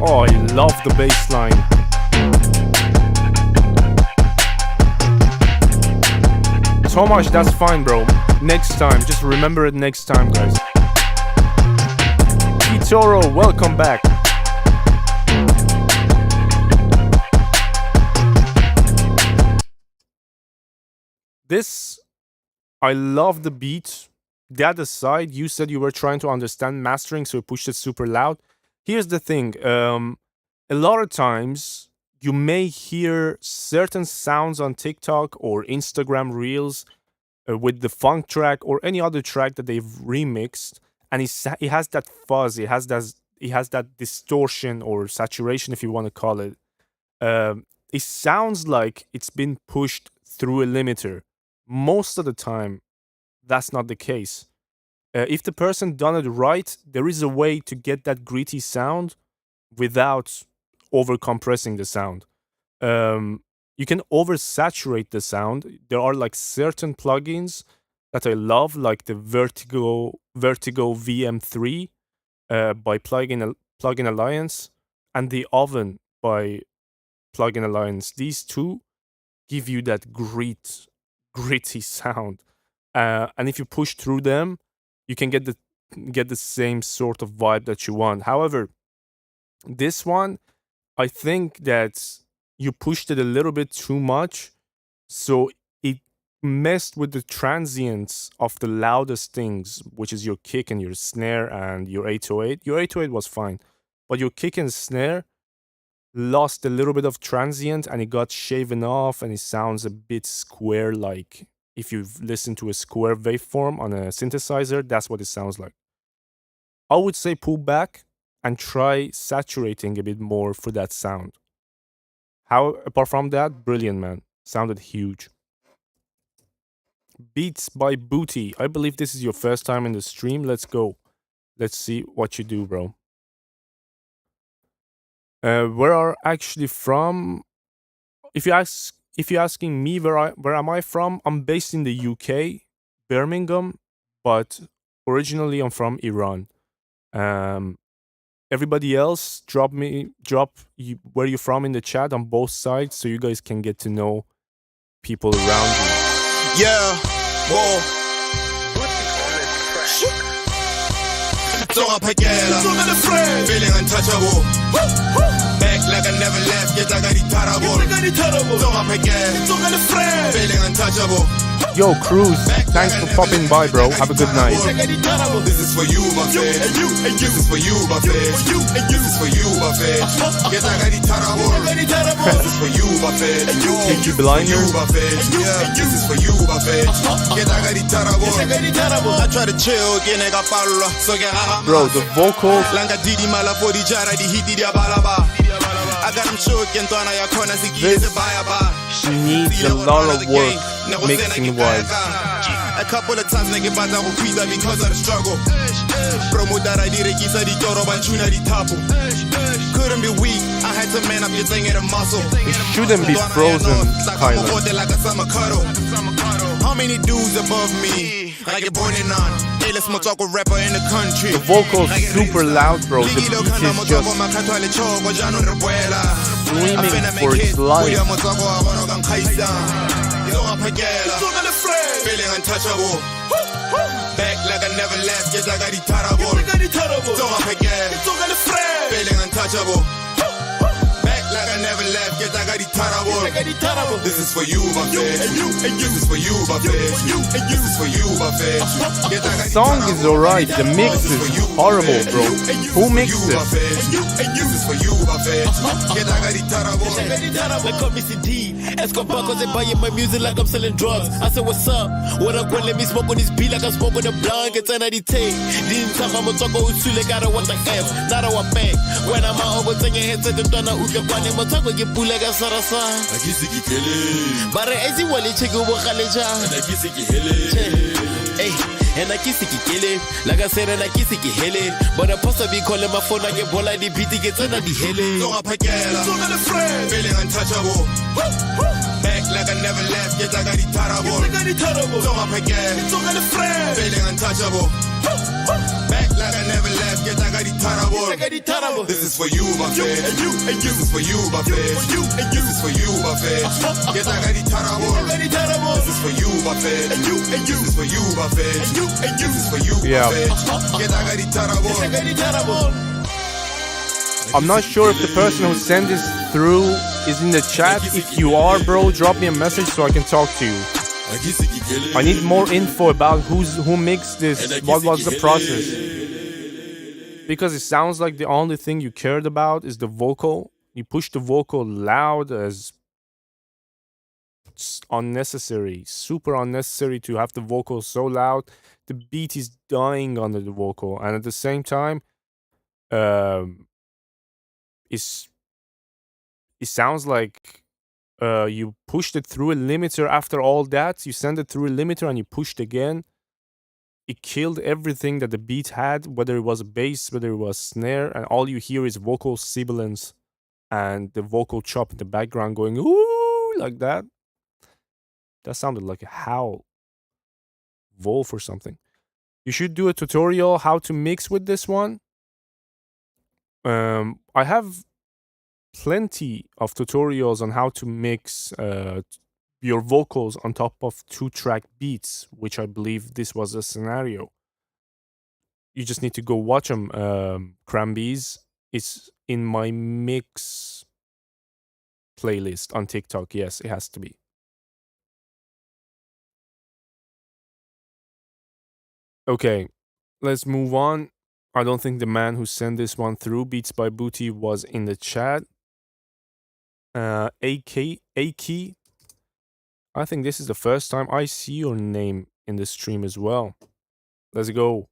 Oh, I love the bass line. Tomasz, that's fine, bro. Next time, just remember it next time, guys. Toro, welcome back. This, I love the beat. That aside, you said you were trying to understand mastering, so you pushed it super loud. Here's the thing. A lot of times, you may hear certain sounds on TikTok or Instagram Reels with the funk track or any other track that they've remixed, and it has that fuzz, it has that distortion or saturation, if you want to call it. It sounds like it's been pushed through a limiter. Most of the time, that's not the case. If the person done it right, there is a way to get that gritty sound without over-compressing the sound. You can oversaturate the sound. There are like certain plugins that I love, like the Vertigo VM3 by Plugin Alliance and the Oven by Plugin Alliance. These two give you that gritty sound, and if you push through them, you can get the same sort of vibe that you want. However, this one, I think that you pushed it a little bit too much, so it messed with the transients of the loudest things, which is your kick and your snare and your 808. Your 808 was fine, but your kick and snare lost a little bit of transient and it got shaven off and it sounds a bit square-like. If you've listened to a square waveform on a synthesizer, that's what it sounds like. I would say pull back and try saturating a bit more for that sound. Apart from that, brilliant, man. Sounded huge. Beats by Booty. I believe this is your first time in the stream. Let's go. Let's see what you do, bro. Where are actually from? If you're asking me where am I from, I'm based in the UK, Birmingham, but originally I'm from Iran. Everybody else, drop where you're from in the chat on both sides, so you guys can get to know people around you. Yeah, whoa. Don't feeling untouchable. Back like I never left, get like I terrible. Don't feeling untouchable. Yo, Cruz, thanks for popping by, bro. Have a good night. This is for you, my friend. This is for you, my friend. This is for you, my friend. Get that ready, terrible. This is for you, my friend. Thank you, Behringer. This is for you, my friend. Get that ready, terrible. I try to chill, get nigga follow. So get Bro, the vocals. Langa didi mala for the jara di hiti dia balaba. I got him shook and Donna ya corner to get the buy. She needs a lot of work mixing wise. A couple of times nigga bata go pizza because of the struggle. Promo that I did a kisa di toro banchuna di tapo. Couldn't be weak, I had to man up your thing at a muscle. It shouldn't be frozen, Kyler. How many dudes above me? I get born in on. Hey, let's talk a rapper in the country. The vocals super loud, bro. The beat is just screaming for its life. Feeling untouchable. Back like I never left, just like I got terrible. Don't forget. Feeling untouchable. Back like I never left, just like I got terrible. This is for you, my friend. This is for you, my friend. This is for you, my friend. The song is alright, the mix is horrible, bro. Who mixed it? This is for you, my friend. Like call me CD. Escobar cause they buying my music like I'm selling drugs. I said what's up? What up, let me smoke on this beat like I smoke on the blunt. It's an take. Didn't talk I'm a talker who's too like I don't want the F. Not a bang. When I'm out over your head to the donna uke kwane mo talk get pull like a sarasa. But I see what they check over Khaleja. Hey, and I kiss it, like I said, and I kiss it, but I possibly call him my phone, I get ball like the beat, gets under the heli. Feeling untouchable. Back like I never left, yet I got terrible. Don't forget. Feeling untouchable. Back like I never left, yet I got terrible. This is for you, my friend. This is for you, my friend. This is for you, my friend. Yet I got terrible. This is for you, my friend. This is for you, my friend. This is for you, my friend. Yet I got terrible. I'm not sure if the person who sent this through is in the chat. If you are, bro, drop me a message so I can talk to you. I need more info about who mixed this. What was the process? Because it sounds like the only thing you cared about is the vocal. You push the vocal loud as it's unnecessary, super unnecessary to have the vocal so loud. The beat is dying under the vocal, and at the same time, it sounds like you pushed it through a limiter. After all that, you send it through a limiter and you pushed again. It killed everything that the beat had, whether it was a bass, whether it was snare, and all you hear is vocal sibilance and the vocal chop in the background going ooh like that. That sounded like a howl, wolf or something. You should do a tutorial how to mix with this one. I have plenty of tutorials on how to mix your vocals on top of 2-track beats, which I believe this was a scenario. You just need to go watch them. Crambies. It's in my mix playlist on TikTok. Yes, it has to be. Okay, let's move on. I don't think the man who sent this one through, Beats by Booty, was in the chat. AKAI. I think this is the first time I see your name in the stream as well. Let's go.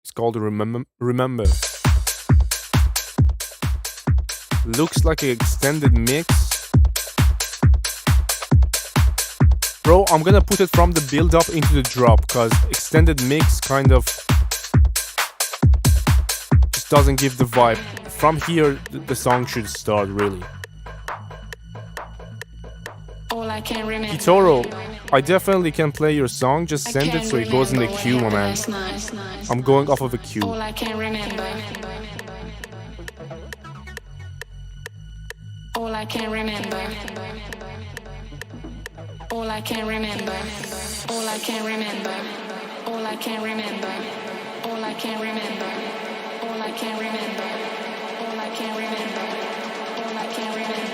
It's called Remember. Looks like an extended mix. Bro, I'm gonna put it from the build up into the drop, because extended mix kind of just doesn't give the vibe. From here, the song should start, really. Kitoro, I definitely can play your song, just send it so it goes in the queue, my man. I'm going off of a queue. All I can remember. All I can remember. All I can remember. All I can remember. All I can remember. All I can remember. All I can remember. All I can remember. All I can remember.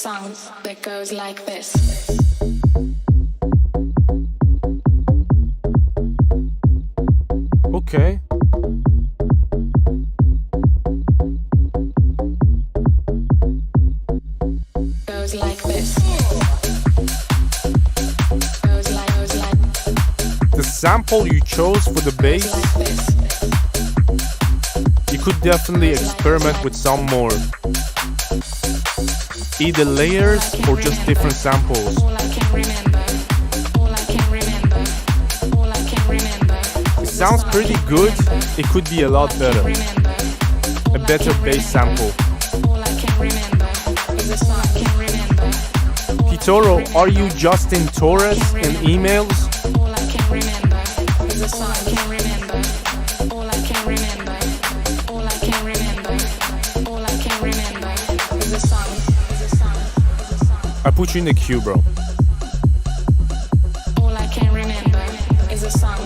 song that goes like this. Okay. Goes like this. Goes like. The sample you chose for the bass, Like this. you could definitely experiment with some more. Either layers or just different samples. All I can remember. All I can remember. All I can remember. It sounds pretty good. It could be a lot better. A better bass sample. All I can remember is a song I can remember. Pitoro, are you Justin Torres in emails? All I can remember is a song I can remember. All I can remember. All I can remember. All I can remember is a song. I put you in the queue, bro. All I can remember is a song.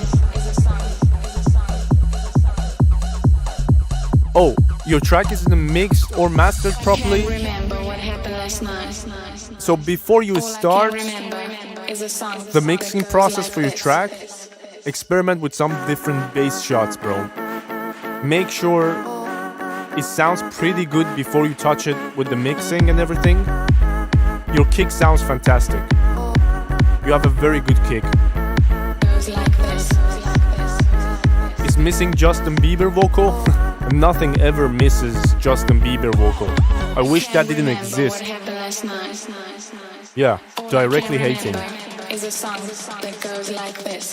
Oh, your track isn't mixed or mastered properly? Remember what happened last night. So before you start Is a song the mixing process for your track, experiment with some different bass shots, bro. Make sure it sounds pretty good before you touch it with the mixing and everything. Your kick sounds fantastic. You have a very good kick. goes like this. Is missing Justin Bieber vocal? Nothing ever misses Justin Bieber vocal. I wish that didn't exist. What happened last night? Yeah, directly hating. Is a song that goes like this.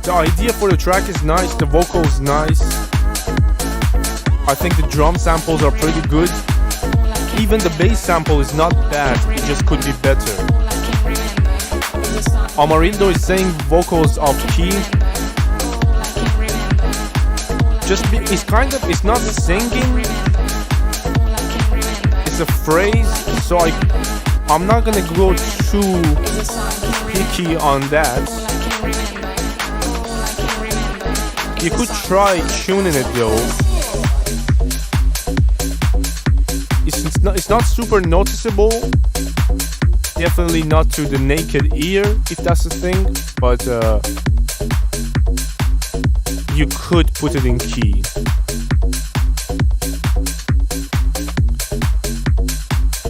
The idea for the track is nice, the vocals nice. I think the drum samples are pretty good. Even the bass sample is not bad, it just could be better. Amarildo is saying vocals off key. It's not singing. It's a phrase, so I'm not gonna go too picky on that. You could try tuning it though. It's not super noticeable. Definitely not to the naked ear, if that's the thing. But you could put it in key.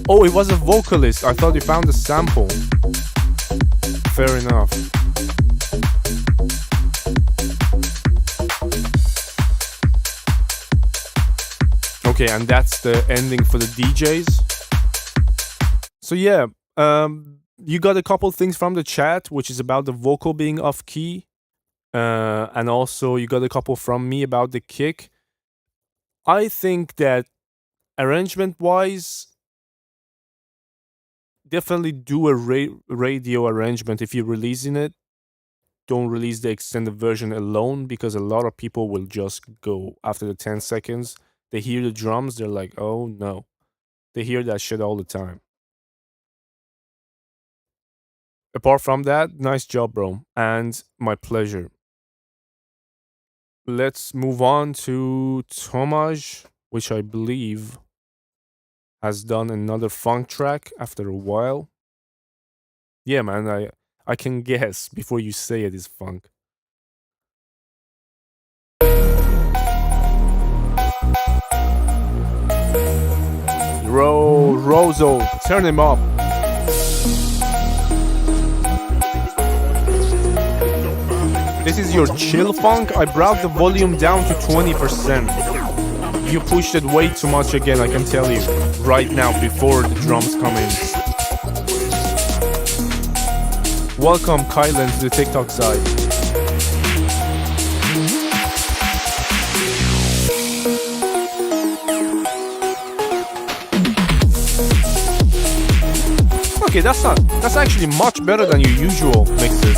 Oh, it was a vocalist. I thought you found a sample. Fair enough. Okay, and that's the ending for the DJs. So yeah, you got a couple things from the chat, which is about the vocal being off key. And also you got a couple from me about the kick. I think that arrangement-wise, definitely do a radio arrangement if you're releasing it. Don't release the extended version alone, because a lot of people will just go after the 10 seconds. They hear the drums, they're like, oh no. They hear that shit all the time. Apart from that, nice job, bro. And my pleasure. Let's move on to Tomaj, which I believe has done another funk track after a while. Yeah, man, I can guess before you say it is funk. Rozo, turn him up. This is your chill funk. I brought the volume down to 20%. You pushed it way too much again, I can tell you. Right now, before the drums come in. Welcome, Kylan, to the TikTok side. Okay, that's actually much better than your usual mixes.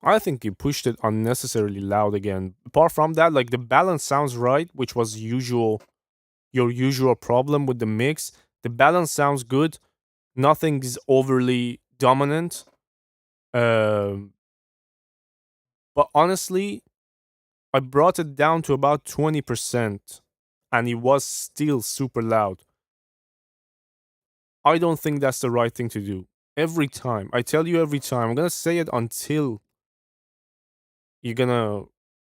I think you pushed it unnecessarily loud again. Apart from that, like the balance sounds right, which was your usual problem with the mix. The balance sounds good. Nothing is overly dominant. But honestly, I brought it down to about 20% and it was still super loud. I don't think that's the right thing to do. Every time, I tell you every time, I'm gonna say it until you're gonna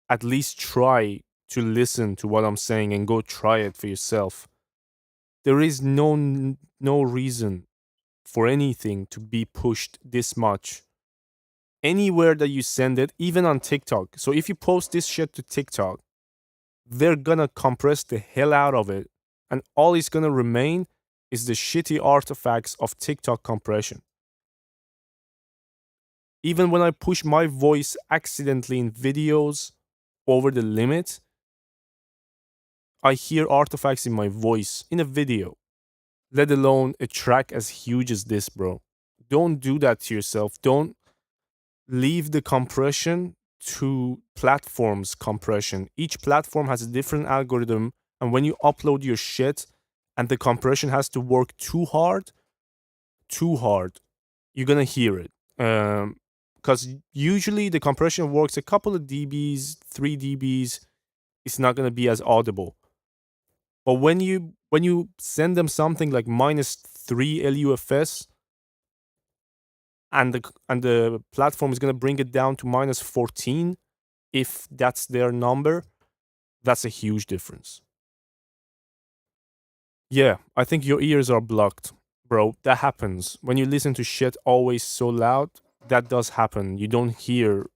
at least try to listen to what I'm saying and go try it for yourself. There is no reason for anything to be pushed this much. Anywhere that you send it, even on TikTok. So if you post this shit to TikTok, they're gonna compress the hell out of it. And all is gonna remain is the shitty artifacts of TikTok compression. Even when I push my voice accidentally in videos over the limit, I hear artifacts in my voice in a video, let alone a track as huge as this, bro. Don't do that to yourself. Don't leave the compression to platforms compression. Each platform has a different algorithm, and when you upload your shit and the compression has to work too hard, you're gonna hear it. Because usually the compression works a couple of dBs, 3 dBs, it's not gonna be as audible. But when you send them something like -3 LUFS, and the platform is gonna bring it down to -14, if that's their number, that's a huge difference. Yeah, I think your ears are blocked, bro. That happens. When you listen to shit always so loud, that does happen. You don't hear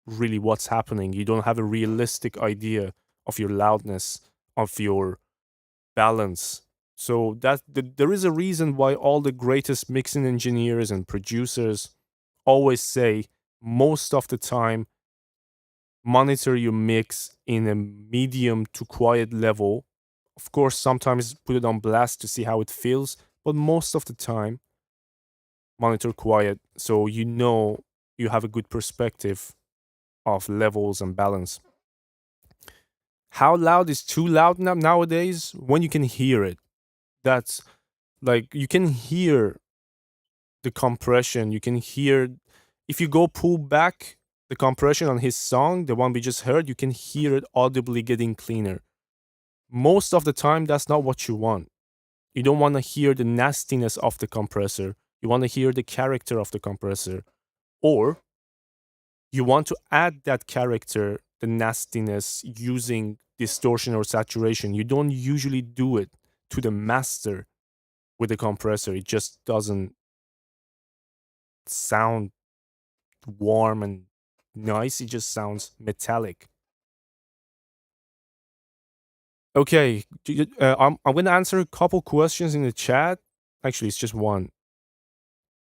really what's happening. You don't have a realistic idea of your loudness, of your balance. So there is a reason why all the greatest mixing engineers and producers always say most of the time monitor your mix in a medium to quiet level. Of course, sometimes put it on blast to see how it feels, but most of the time monitor quiet so you know you have a good perspective of levels and balance. How loud is too loud nowadays? When you can hear it. That's like, you can hear the compression. You can hear, if you go pull back the compression on his song, the one we just heard, you can hear it audibly getting cleaner. Most of the time, that's not what you want. You don't want to hear the nastiness of the compressor. You want to hear the character of the compressor. Or you want to add that character, the nastiness, using distortion or saturation. You don't usually do it to the master with the compressor. It just doesn't sound warm and nice. It just sounds metallic. Okay, I'm going to answer a couple questions in the chat. Actually, it's just one.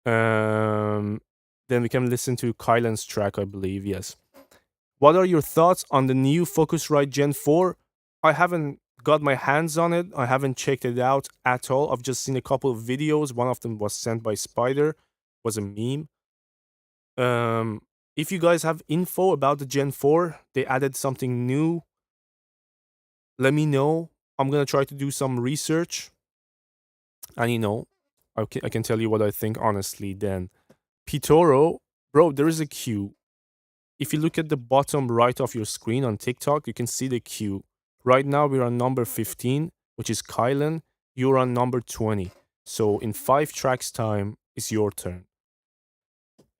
Then we can listen to Kylan's track, I believe. Yes. What are your thoughts on the new Focusrite Gen 4? I haven't got my hands on it. I haven't checked it out at all. I've just seen a couple of videos. One of them was sent by Spider. Was a meme. If you guys have info about the Gen 4, they added something new, let me know. I'm gonna try to do some research, and I can tell you what I think honestly then. Pitoro, bro, there is a queue. If you look at the bottom right of your screen on TikTok, you can see the queue. Right now we're on number 15, which is Kylan. You're on number 20. So in 5 tracks time, it's your turn.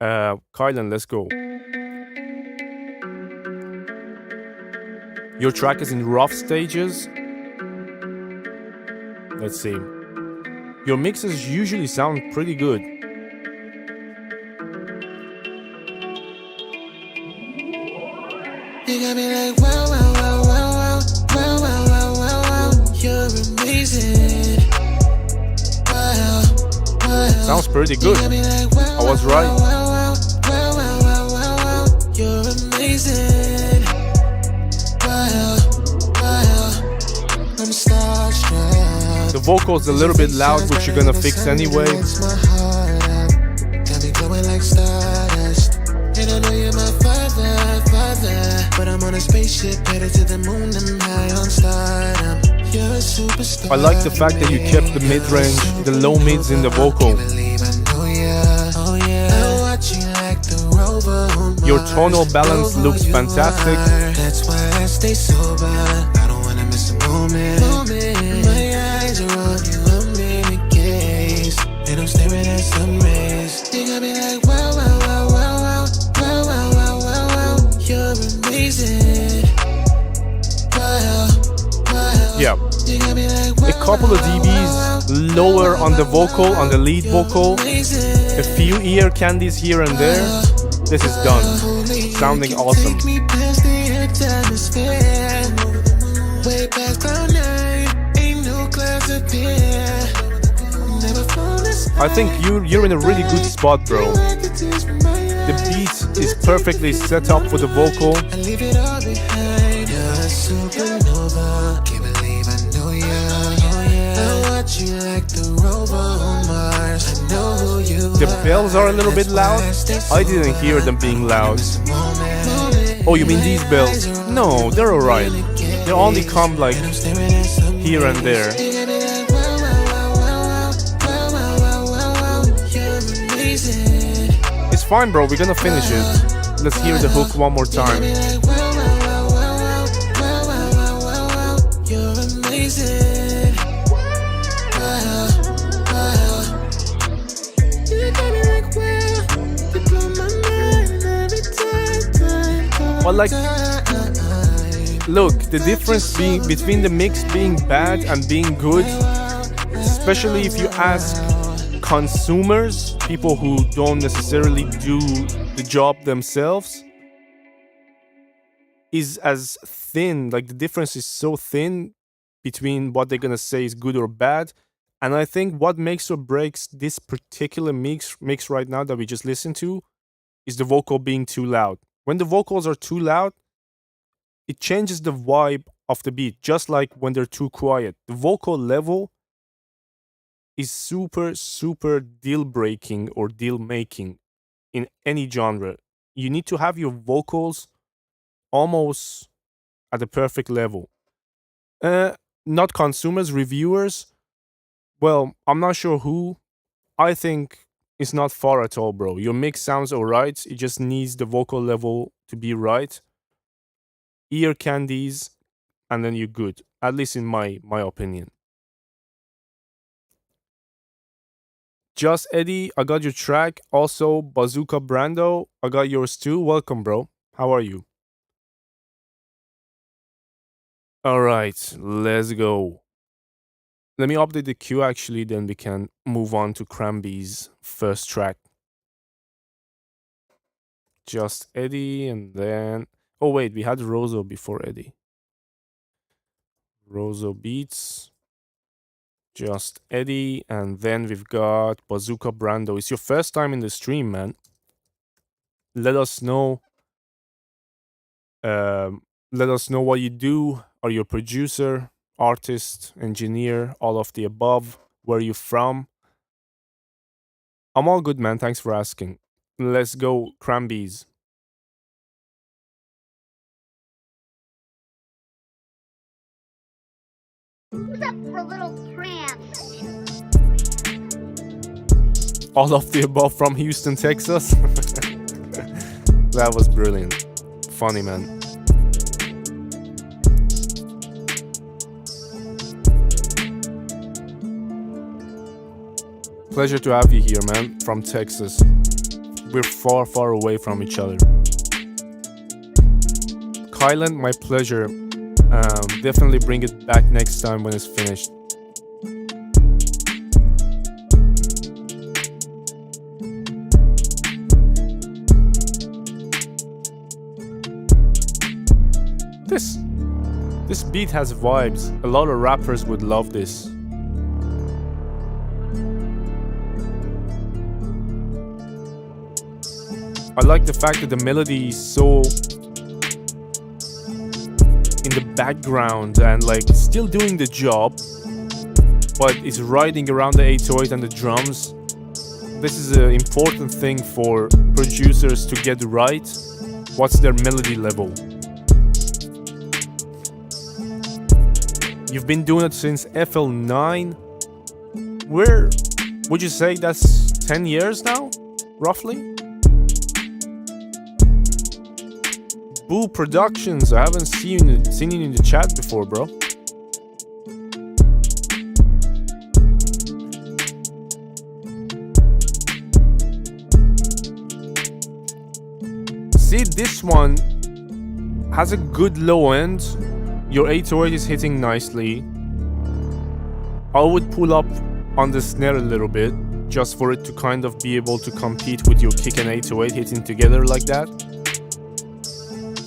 Kylan, let's go. Your track is in rough stages. Let's see. Your mixes usually sound pretty good. You got me like wow, wow, wow, wow, wow, wow, wow, wow, wow. You're amazing. Wow, wow. Sounds pretty good. I was right. Wow, wow, wow, wow, wow. You're amazing. Wow, wow. I'm starstruck. The vocal's a little bit loud, which you're gonna fix anyway. Got me glowing like stardust. And I know you're my fire. spaceship headed to the moon and high on stardom. You're a superstar. I like the fact that you kept the mid-range, the low mids in the vocal. Your tonal balance looks fantastic. That's why I stay sober. I don't wanna miss a moment. My eyes are on you, I'm in a gaze, and I'm staring at some rays. You got me like wow, wow, wow, wow, wow, wow, wow, wow, wow, wow. You're amazing. Wow, wow. Yeah. You got me like wow, A couple of dBs lower on the vocal, on the lead vocal. A few ear candies here and there. This is done. Sounding awesome. Take me past the earth's atmosphere. Way past cloud nine. Ain't no clouds up here. Never flown this I think you're in a really good spot, bro. The beat is perfectly set up for the vocal. I leave it all behind. You're a supernova. Can't believe I know you. I watch you like the rover on Mars. I know who you The are. bells are a little bit loud. I didn't hear them being loud. Oh, you mean these bells? No, they're alright. They only come like here and there. It's fine, bro. We're gonna finish it. Let's hear the hook one more time. But like, look, the difference between the mix being bad and being good, especially if you ask consumers, people who don't necessarily do the job themselves, is as thin. Like, the difference is so thin between what they're gonna say is good or bad. And I think what makes or breaks this particular mix right now that we just listened to is the vocal being too loud. When the vocals are too loud, it changes the vibe of the beat, just like when they're too quiet. The vocal level is super, super deal-breaking or deal-making in any genre. You need to have your vocals almost at the perfect level. Not consumers, reviewers. Well, I'm not sure who. I think it's not far at all, bro. Your mix sounds alright. It just needs the vocal level to be right. Ear candies, and then you're good. At least in my opinion. Just Eddie, I got your track. Also, Bazooka Brando, I got yours too. Welcome, bro. How are you? Alright, let's go. Let me update the queue actually, then we can move on to Cramby's first track. Just Eddie, and then... Oh wait, we had Rozo before Eddie. Rozo beats. Just Eddie, and then we've got Bazooka Brando. It's your first time in the stream, man. Let us know. Let us know what you do. Are you a producer, artist, engineer, all of the above? Where are you from? I'm all good, man. Thanks for asking. Let's go, Crambies. Who's up for a little cramp? All of the above from Houston, Texas. That was brilliant. Funny, man. Pleasure to have you here, man, from Texas. We're far, far away from each other. Kylan, my pleasure. Definitely bring it back next time when it's finished. This beat has vibes. A lot of rappers would love this. I like the fact that the melody is so in the background and like still doing the job, but it's riding around the 808 and the drums. This is an important thing for producers to get right. What's their melody level? You've been doing it since FL9. Where would you say that's 10 years now, roughly? Boo Productions, I haven't seen you in the chat before, bro. See, this one has a good low end. Your 808 is hitting nicely. I would pull up on the snare a little bit, just for it to kind of be able to compete with your kick and 808 hitting together like that.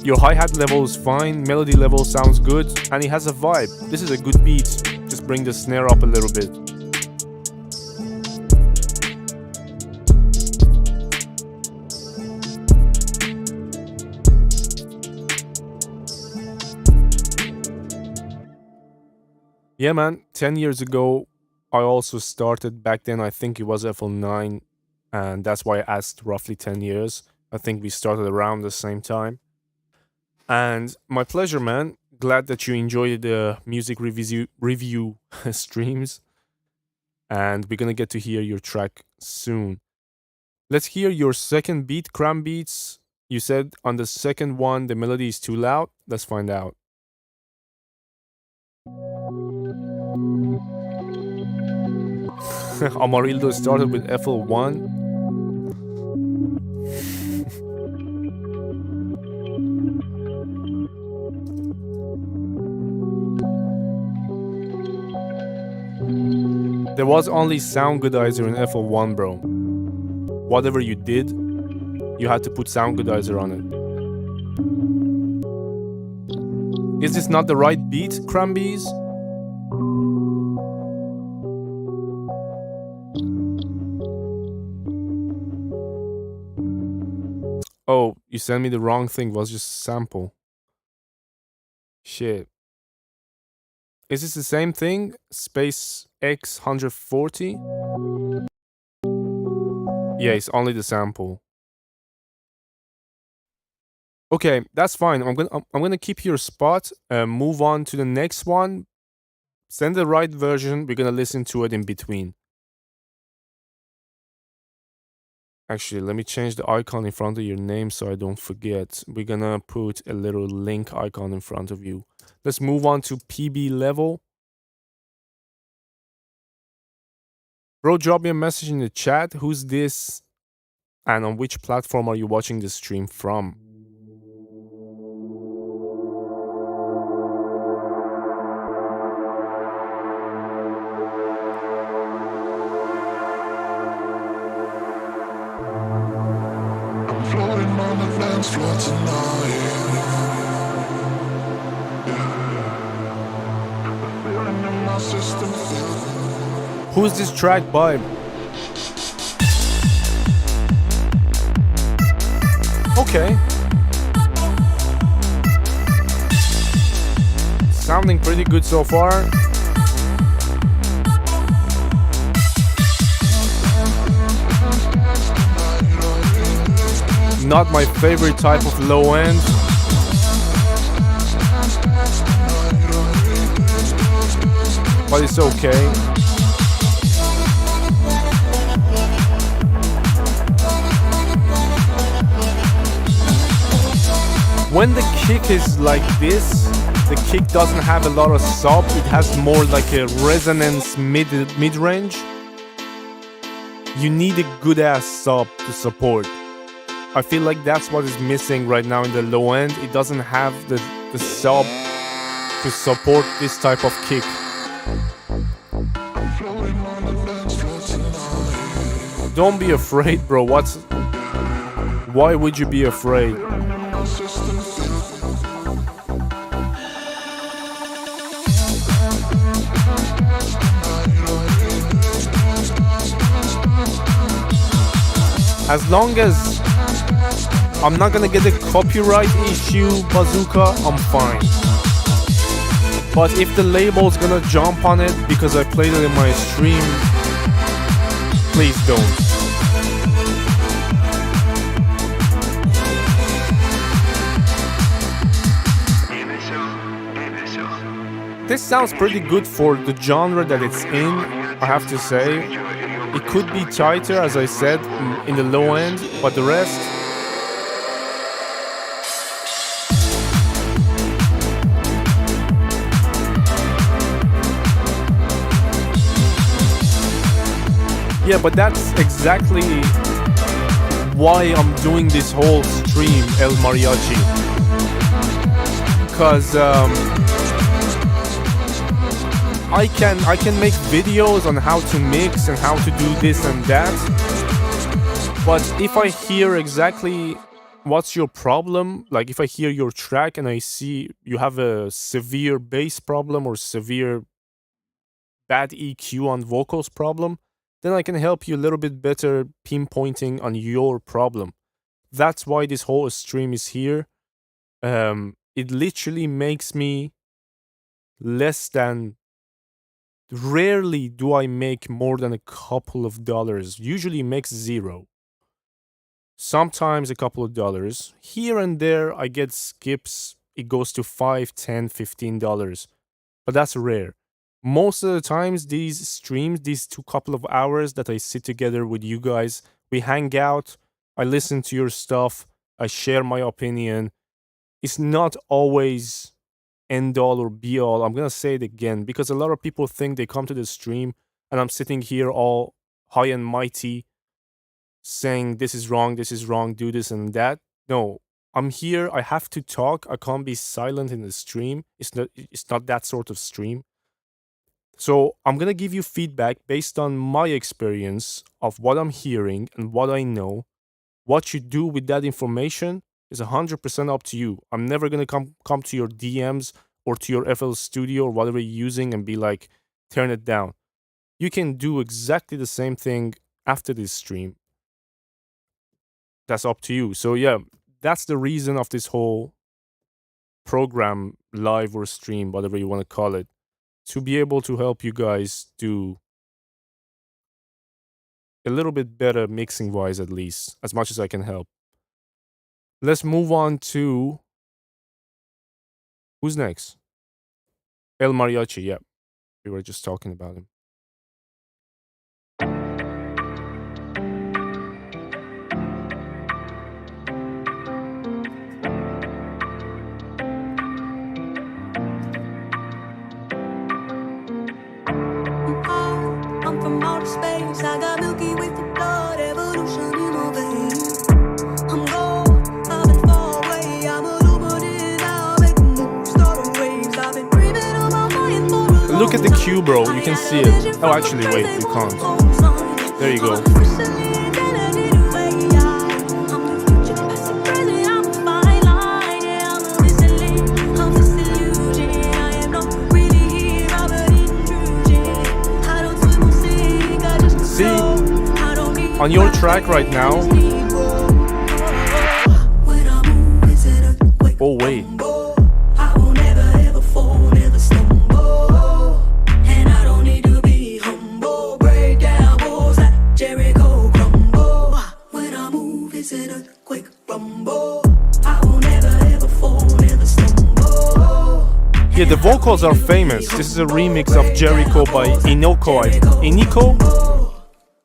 Your hi-hat level is fine, melody level sounds good, and it has a vibe. This is a good beat. Just bring the snare up a little bit. Yeah, man, 10 years ago, I also started. Back then, I think it was FL9, and that's why I asked roughly 10 years. I think we started around the same time. And my pleasure, man. Glad that you enjoyed the music review streams. And we're gonna get to hear your track soon. Let's hear your second beat, Cram Beats. You said on the second one, the melody is too loud. Let's find out. Amarildo started with FL1. There was only sound goodizer in FL1, bro. Whatever you did, you had to put sound goodizer on it. Is this not the right beat, Crambies? Oh, you sent me the wrong thing. It was just sample. Shit. Is this the same thing? Space X140? Yeah, it's only the sample. Okay, that's fine. I'm gonna keep your spot. Move on to the next one. Send the right version. We're gonna listen to it in between. Actually, let me change the icon in front of your name so I don't forget. We're gonna put a little link icon in front of you. Let's move on to PB level. Bro, drop me a message in the chat. Who's this? And on which platform are you watching the stream from? Who's this track by? Okay. Sounding pretty good so far. Not my favorite type of low end. But it's okay. When the kick is like this, the kick doesn't have a lot of sub, it has more like a resonance mid-range. You need a good ass sub to support. I feel like that's what is missing right now in the low end. It doesn't have the sub to support this type of kick. Don't be afraid, bro. Why would you be afraid? As long as I'm not gonna get a copyright issue, Bazooka, I'm fine. But if the label's gonna jump on it because I played it in my stream, please don't. This sounds pretty good for the genre that it's in, I have to say. It could be tighter, as I said, in the low end, but the rest... Yeah, but that's exactly why I'm doing this whole stream, El Mariachi. Because I can make videos on how to mix and how to do this and that. But if I hear exactly what's your problem, like if I hear your track and I see you have a severe bass problem or severe bad EQ on vocals problem, then I can help you a little bit better pinpointing on your problem. That's why this whole stream is here. It literally makes me less than... Rarely do I make more than a couple of dollars. Usually makes zero. Sometimes a couple of dollars. Here and there I get skips. It goes to $5, $10, $15. But that's rare. Most of the times these streams, these couple of hours that I sit together with you guys, we hang out, I listen to your stuff, I share my opinion. It's not always end all or be all. I'm gonna say it again because a lot of people think they come to the stream and I'm sitting here all high and mighty saying this is wrong, do this and that. No, I'm here, I have to talk, I can't be silent in the stream. It's not that sort of stream. So I'm gonna give you feedback based on my experience of what I'm hearing and what I know. What you do with that information is 100% up to you. I'm never gonna come to your DMs or to your FL Studio or whatever you're using and be like, turn it down. You can do exactly the same thing after this stream. That's up to you. So yeah, that's the reason of this whole program, live or stream, whatever you want to call it, to be able to help you guys do a little bit better mixing wise, at least, as much as I can help. Let's move on to... Who's next? El Mariachi, yeah. We were just talking about him. I'm from outer space. I got Milky with the blood, evolution in my veins. I'm gold, I've been far away. I'm a luminous now, making moves, starting waves. I've been dreaming about flying for a long Look at the cue, bro. You can see it. Oh, actually, wait, you can't. There you go. See, on your track right now. Oh, wait. Yeah, the vocals are famous. This is a remix of Jericho by Iniko.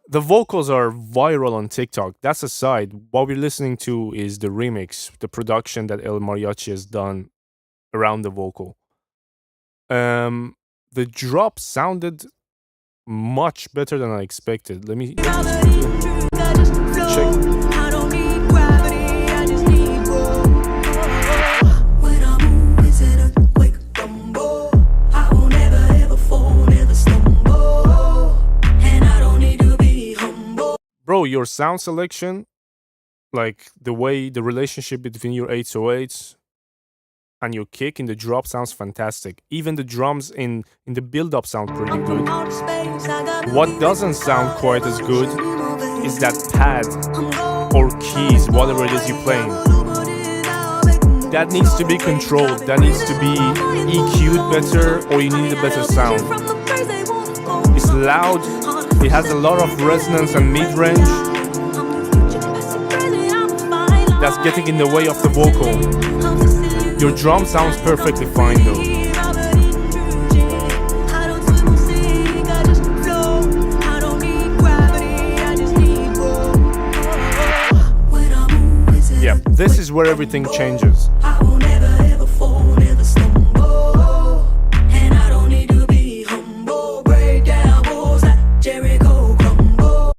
The vocals are viral on TikTok. That's aside. What we're listening to is the remix, the production that El Mariachi has done around the vocal. The drop sounded much better than I expected. Let me check. Bro, your sound selection, like the way the relationship between your 808s and your kick in the drop sounds fantastic. Even the drums in the build-up sound pretty good. What doesn't sound quite as good is that pad or keys, whatever it is you're playing. That needs to be controlled. That needs to be EQ'd better, or you need a better sound. It's loud. It has a lot of resonance and mid-range. That's getting in the way of the vocal. Your drum sounds perfectly fine though. this is where everything changes. I will never ever fall, never stumble. And I don't need to be humble. Break down walls like Jericho crumble.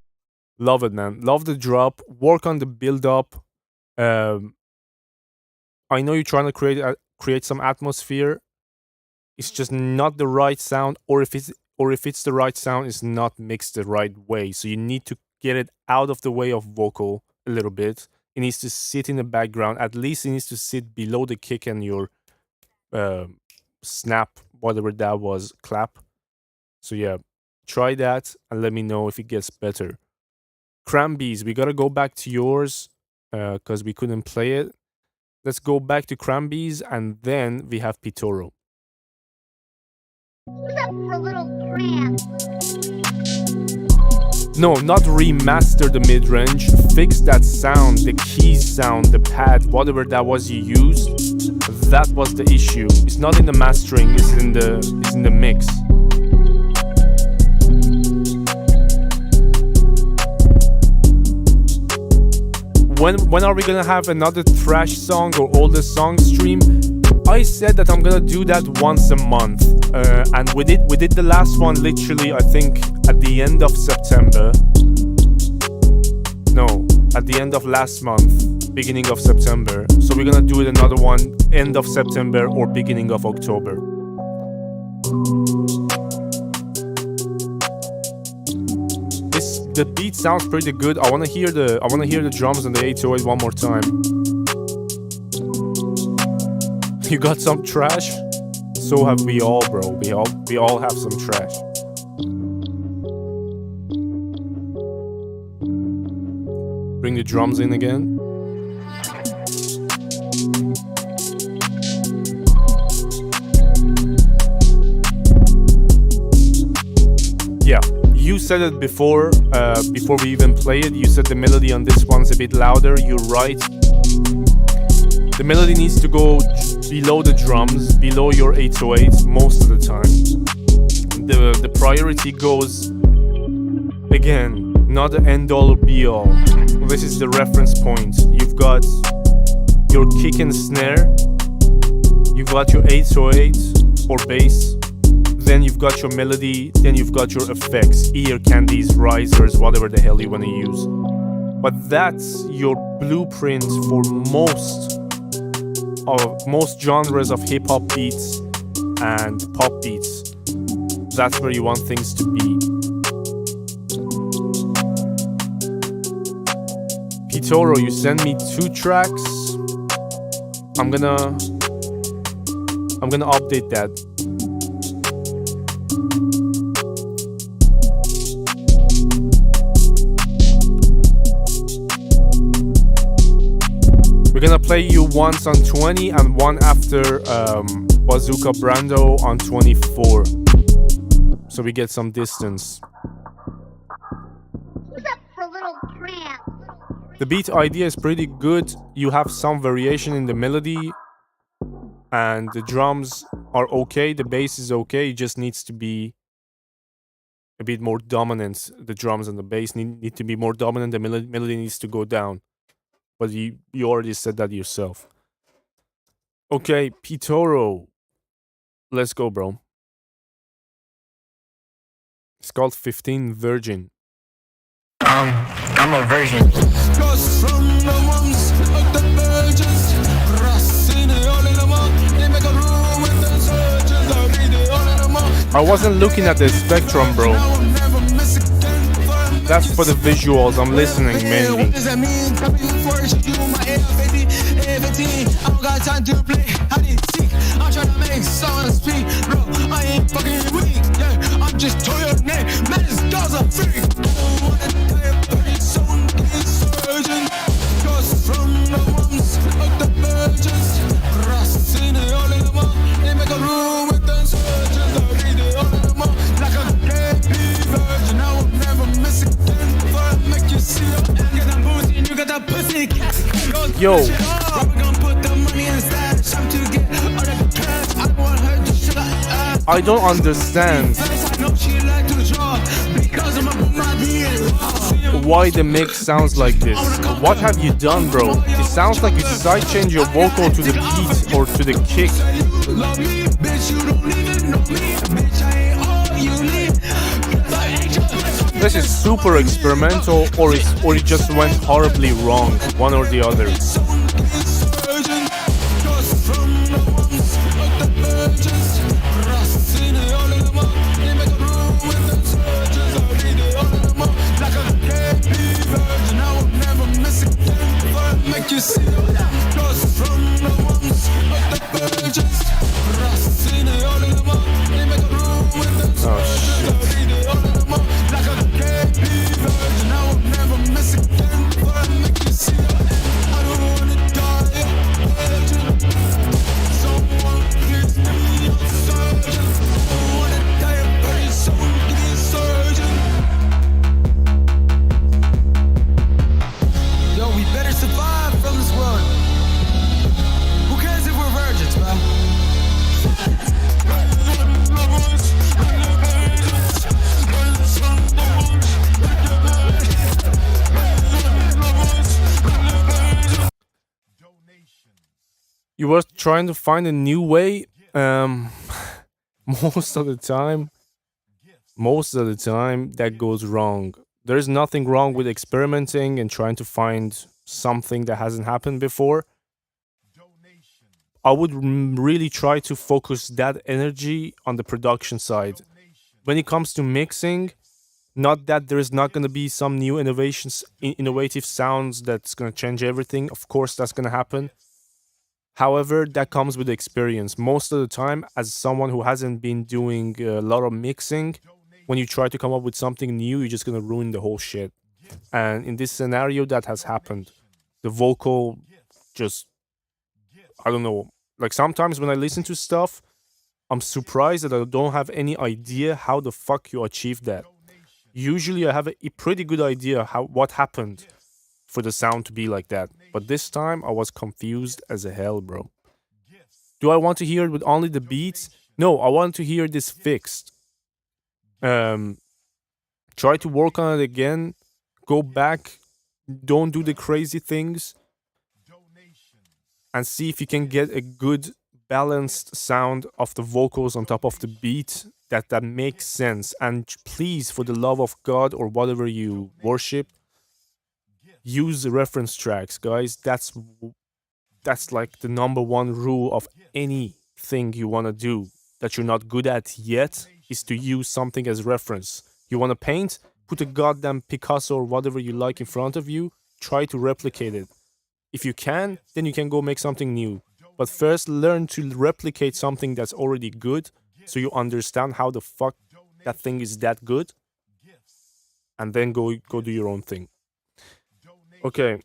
Love it, man. Love the drop. Work on the build up. I know you're trying to create some atmosphere. It's just not the right sound, or if it's the right sound, it's not mixed the right way. So you need to get it out of the way of vocal a little bit. It needs to sit in the background. At least it needs to sit below the kick and your snap, whatever that was, clap. So yeah, try that and let me know if it gets better. Crambies, we gotta go back to yours because we couldn't play it. Let's go back to Crambies and then we have Pitoro. Who's up for a little cramp? No, not remaster the mid-range. Fix that sound, the keys sound, the pad, whatever that was you used. That was the issue. It's not in the mastering, it's in the mix. When are we gonna have another thrash song or older song stream? I said that I'm gonna do that once a month, and we did the last one literally, I think, at the end of September. No, at the end of last month, beginning of September. So we're gonna do it another one end of September or beginning of October. The beat sounds pretty good. I wanna hear the drums and the 808 one more time. You got some trash? So have we all, bro. We all have some trash. Bring the drums in again. Yeah, you said it before we even play it. You said the melody on this one's a bit louder. You're right. The melody needs to go below the drums, below your 808s most of the time. The priority goes, again, not the end all or be all. This is the reference point. You've got your kick and snare, you've got your 808 or bass, then you've got your melody, then you've got your effects, ear candies, risers, whatever the hell you want to use. But that's your blueprint for most genres of hip-hop beats and pop beats. That's where you want things to be. Pitoro, you send me 2 tracks. I'm gonna update that. We're gonna play you once on 20 and one after Bazooka Brando on 24. So we get some distance. Who's up for a little cramp? The beat idea is pretty good. You have some variation in the melody and the drums are okay. The bass is okay. It just needs to be a bit more dominant. The drums and the bass need to be more dominant. The melody needs to go down. But you already said that yourself. Okay, Pitoro. Let's go, bro. It's called 15 Virgin. I'm a virgin. I wasn't looking at the spectrum, bro. That's for the visuals. I'm listening mainly. Yo, I don't understand why the mix sounds like this. What have you done, bro? It sounds like you sidechained your vocal to the beat or to the kick. This is super experimental, or it just went horribly wrong, one or the other. You were trying to find a new way. Most of the time that goes wrong. There's nothing wrong with experimenting and trying to find something that hasn't happened before. I would really try to focus that energy on the production side. When it comes to mixing, not that there's not going to be some new innovative sounds that's going to change everything. Of course, that's going to happen. However, that comes with experience. Most of the time, as someone who hasn't been doing a lot of mixing, when you try to come up with something new, you're just going to ruin the whole shit. And in this scenario, that has happened. The vocal just, I don't know. Like sometimes when I listen to stuff, I'm surprised that I don't have any idea how the fuck you achieved that. Usually I have a pretty good idea what happened for the sound to be like that. But this time I was confused as a hell, bro. Do I want to hear it with only the beats? No, I want to hear this fixed. Try to work on it again. Go back. Don't do the crazy things. And see if you can get a good balanced sound of the vocals on top of the beat that makes sense. And please, for the love of God or whatever you worship, use the reference tracks, guys. That's like the #1 rule of anything you want to do that you're not good at yet, is to use something as reference. You want to paint? Put a goddamn Picasso or whatever you like in front of you. Try to replicate it. If you can, then you can go make something new. But first, learn to replicate something that's already good, so you understand how the fuck that thing is that good. And then go do your own thing. Okay.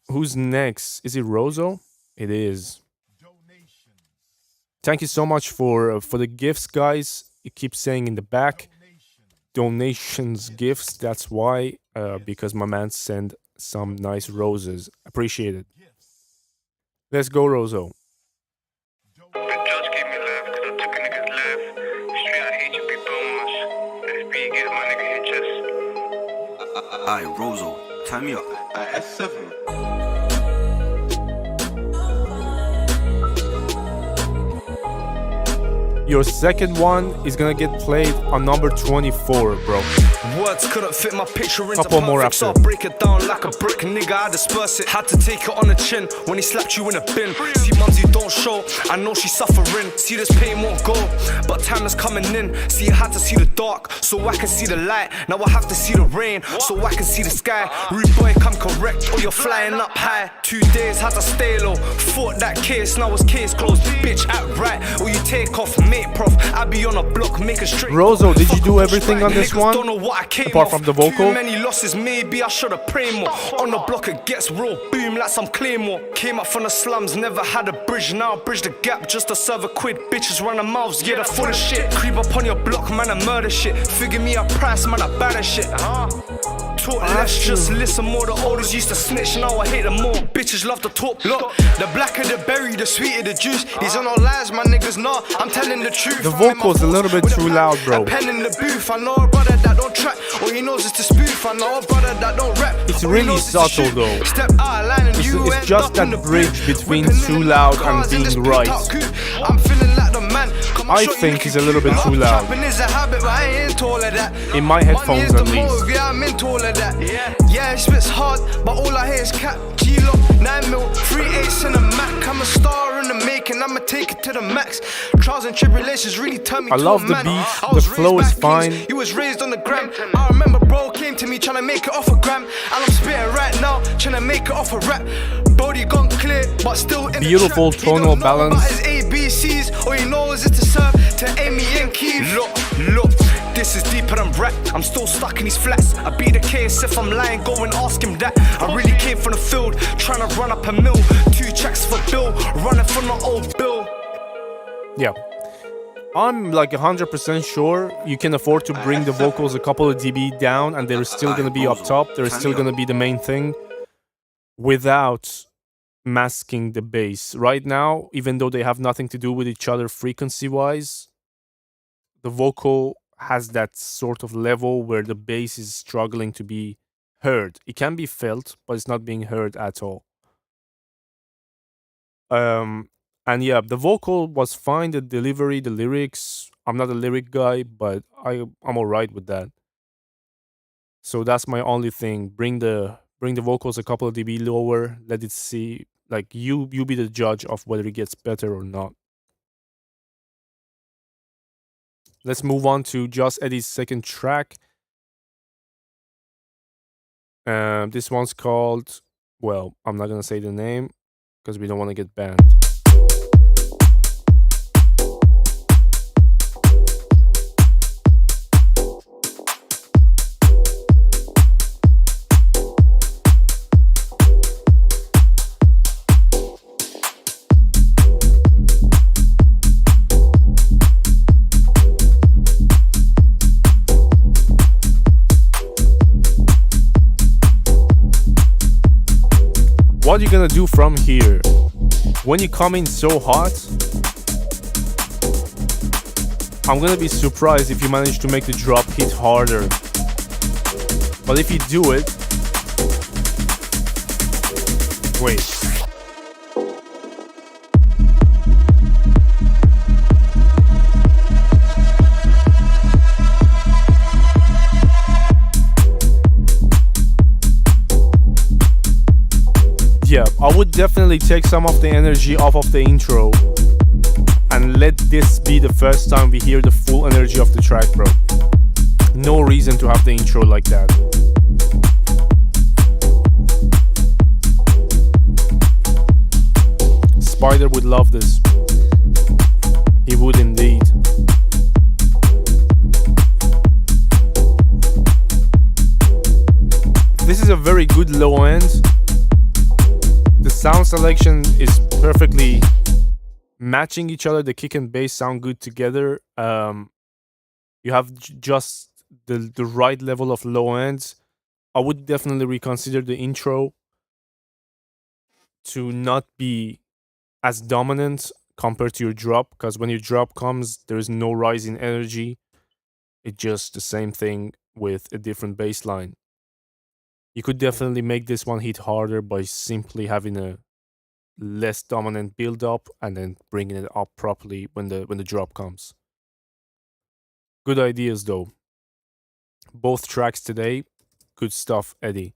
Who's next? Is it Rozo? It is. Thank you so much for the gifts, guys. It keeps saying in the back. Donations, gifts. That's why. Because my man sent some nice roses. Appreciate it. Let's go, Rozo. Aye, Rozo, tie me up. S7. Your second one is gonna get played on number 24, bro. Words couldn't fit my picture into Couple more perfect, so I after. break it down like a brick, nigga. I disperse it. Had to take it on the chin when he slapped you in a bin. See, mums, you don't show. I know she's suffering. See, this pain won't go, but time is coming in. See, I had to see the dark so I can see the light. Now I have to see the rain so I can see the sky. Rude boy, come correct, or you're flying up high. 2 days had to stay low. Fought that case, now it's case closed. Bitch, act right, or you take off, mate, prof. I be on a block, make a straight. Rozo, did you do everything on this one? Apart from the vocal? Too many losses, maybe I should've prayed more. On the block it gets real, boom like some claymore. Came up from the slums, never had a bridge. Now I bridge the gap just to serve a quid. Bitches run their mouths, yeah, they're full of shit. Creep up on your block, man, I murder shit. Figure me a price, man, I bad as shit. talk less, just listen more. The oldest used to snitch, now I hate them more. Bitches love to talk. Look, the blacker the berry, the sweeter the juice. These are no lies, my niggas, nah, I'm telling the truth. The vocal's a little bit too loud, bro. Pen in the booth, I know a brother that don't trap. All he knows is to spoof. I know a brother that don't rap. It's really subtle though. Step out line and you it's just that bridge between too loud and being right. I'm feeling like the man. I think it's a little bit too loud. In my headphones at least. Yeah, I'm into all of that. Yeah, it spits hard, but all I hear is cap. G-Lock, 9 mil, 3/8 in a Mac. I'm a star in the making, I'ma take it to the max. Trials and tribulations really turn me I to love a the man. beat, the flow is fine. He was raised on the gram. I remember bro came to me trying to make it off a gram. And I'm spitting right now, trying to make it off a rap. Brody gone clear, but still in beautiful the trap. tonal balance. His ABCs, all he knows is to serve to Amy and Keith. Look, this is deeper than rap. I'm still stuck in these flats. I beat the case if I'm lying, go and ask him that. I really came from the field, trying to run up a mill. 2 tracks for Bill, running from the old Bill. Yeah. I'm like 100% sure you can afford to bring the vocals a couple of dB down and they're still gonna be up top. They're still gonna be the main thing without masking the bass. Right now, even though they have nothing to do with each other frequency-wise, the vocal has that sort of level where the bass is struggling to be heard. It can be felt, but it's not being heard at all. And yeah, the vocal was fine, the delivery, the lyrics. I'm not a lyric guy, but I'm alright with that. So that's my only thing. Bring the vocals a couple of dB lower. Let it see, like you be the judge of whether it gets better or not. Let's move on to Just Eddie's second track. This one's called, well, I'm not gonna say the name because we don't want to get banned. What are you gonna do from here? When you come in so hot, I'm gonna be surprised if you manage to make the drop hit harder. But if you do it, wait. Yeah, I would definitely take some of the energy off of the intro and let this be the first time we hear the full energy of the track, bro. No reason to have the intro like that. Spider would love this. He would indeed. This is a very good low end. The sound selection is perfectly matching each other. The kick and bass sound good together. You have just the right level of low ends. I would definitely reconsider the intro to not be as dominant compared to your drop, because when your drop comes, there is no rise in energy. It's just the same thing with a different bass line. You could definitely make this one hit harder by simply having a less dominant build up and then bringing it up properly when the drop comes. Good ideas though. Both tracks today, good stuff, Eddie.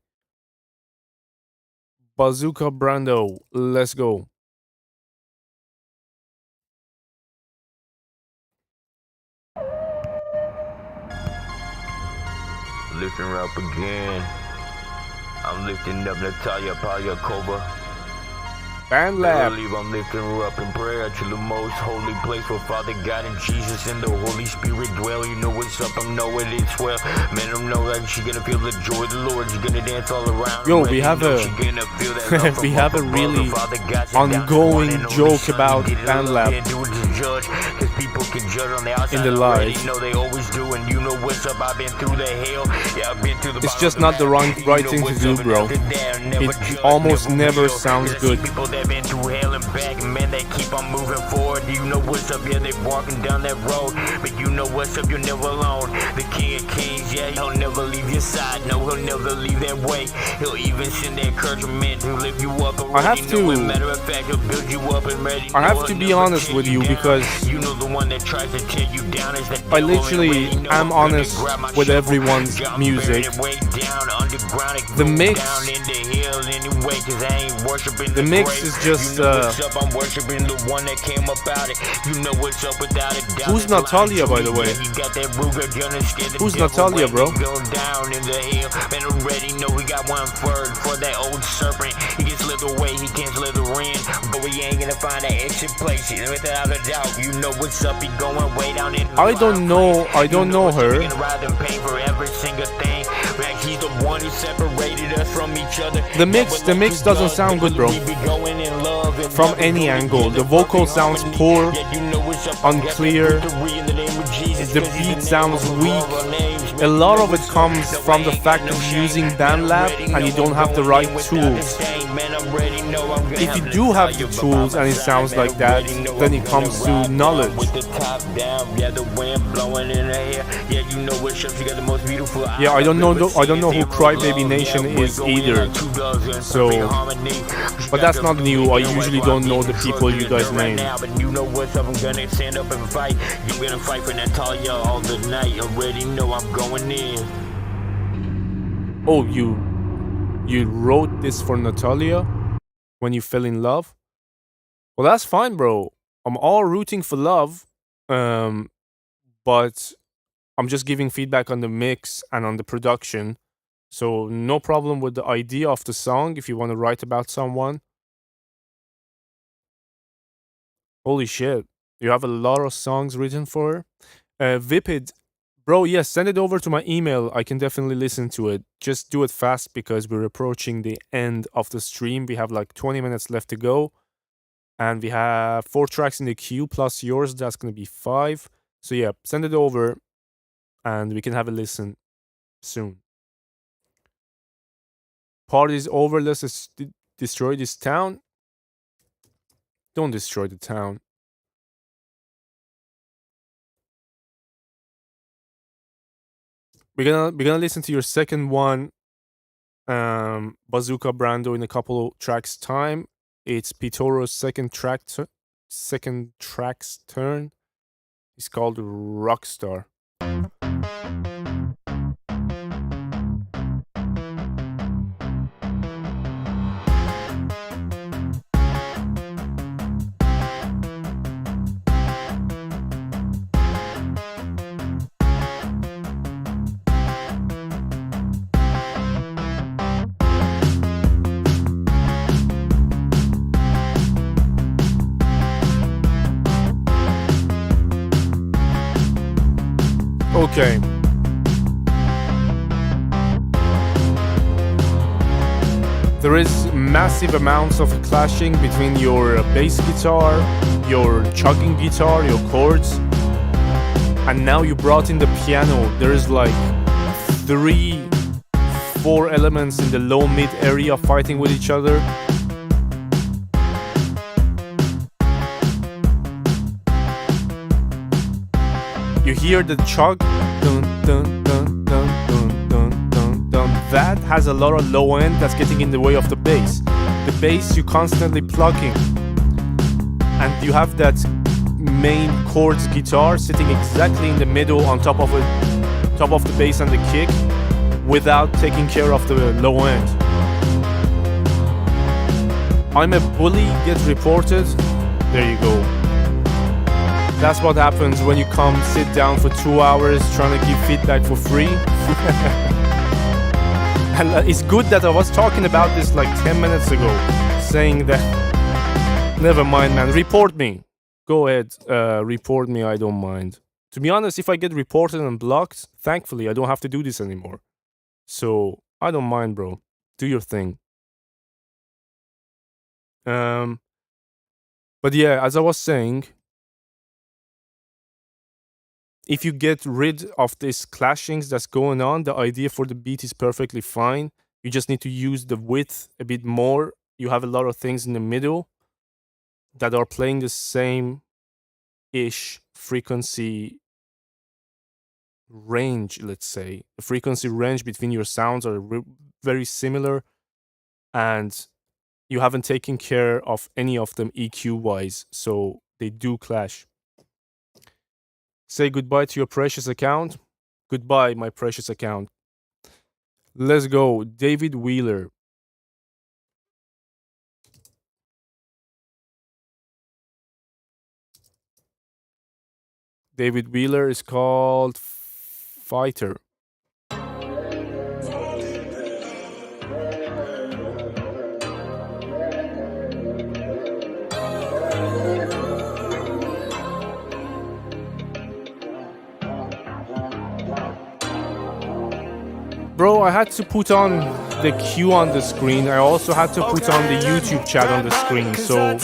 Bazooka Brando, let's go. Lifting her up again. I'm lifting up Natalia Polyakova. Band Lab. I believe I'm lifting her up in prayer to the most holy place where Father God and Jesus and the Holy Spirit dwell. You know what's up, I know it is well. Man, I know that she gonna feel the joy of the Lord. She's gonna dance all around. Yo, we have a we have a really ongoing joke about Band Lab in the live. You know they always do, and you know what's up, I've been through the hell. Yeah, I've been through the It's just not the right thing to do, bro. It almost never sounds good. People that been through hell and back, man, they keep on moving forward. You know what's up, yeah, they walking down that road. But you know what's up, you're never alone. The King of Kings, yeah, he'll never leave your side. No, he'll never leave that way. He'll even send the encouragement to lift you up. I have to. Matter of fact, he'll build you up and ready. I have to be honest with you because you know the one that tries to tear you down is the I literally am honest with everyone's music. The mix is just I'm worshiping the one that came about it. You know what's up without a doubt. Who's Natalia, by the way? Who's Natalia, bro? Down in the hill, and already know we got one word for that old serpent. He can slither away, he can't slither in, but we ain't gonna find that exit place without a doubt. You know what's up, he going way down in. I don't know her. The mix doesn't sound good, bro. From any angle, the vocal sounds poor, unclear. The beat sounds weak. A lot of it comes from the fact of using BandLab and you don't have the right tools. If you do have the tools and it sounds like that, then it comes to knowledge. Yeah, I don't know who Crybaby Nation is either. So, but that's not new. I usually don't know the people you guys name. You know what's up, I'm gonna stand up and fight. You're gonna fight for Natalia all the night. Already know I'm going in. Oh, you wrote this for Natalia when you fell in love? Well, that's fine, bro. I'm all rooting for love, but I'm just giving feedback on the mix and on the production. So no problem with the idea of the song if you want to write about someone. Holy shit. You have a lot of songs written for her. Vipid, bro, yes, send it over to my email. I can definitely listen to it. Just do it fast because we're approaching the end of the stream. We have like 20 minutes left to go. And we have 4 tracks in the queue plus yours. That's going to be 5. So yeah, send it over and we can have a listen soon. Party's over. Let's just destroy this town. Don't destroy the town. We're gonna listen to your second one, Bazooka Brando, in a couple of tracks time. It's Pitoro's second track's turn. It's called Rockstar. Okay. There is massive amounts of clashing between your bass guitar, your chugging guitar, your chords, and now you brought in the piano. There is like 3-4 elements in the low-mid area fighting with each other. You hear the chug, dun, dun, dun, dun, dun, dun, dun, dun. That has a lot of low end that's getting in the way of the bass. The bass you're constantly plugging, and you have that main chords guitar sitting exactly in the middle on top of the bass and the kick, without taking care of the low end. I'm a bully, get reported. There you go. That's what happens when you come sit down for 2 hours trying to give feedback for free. And it's good that I was talking about this like 10 minutes ago, saying that, never mind, man, report me. Go ahead, report me, I don't mind. To be honest, if I get reported and blocked, thankfully, I don't have to do this anymore. So, I don't mind, bro. Do your thing. But yeah, as I was saying, if you get rid of this clashings that's going on, the idea for the beat is perfectly fine. You just need to use the width a bit more. You have a lot of things in the middle that are playing the same-ish frequency range, let's say. The frequency range between your sounds are very similar, and you haven't taken care of any of them EQ-wise, so they do clash. Say goodbye to your precious account. Goodbye, my precious account. Let's go. David Wheeler. David Wheeler is called Fighter. Bro, I had to put on the queue on the screen. I also had to put on the YouTube chat on the screen. So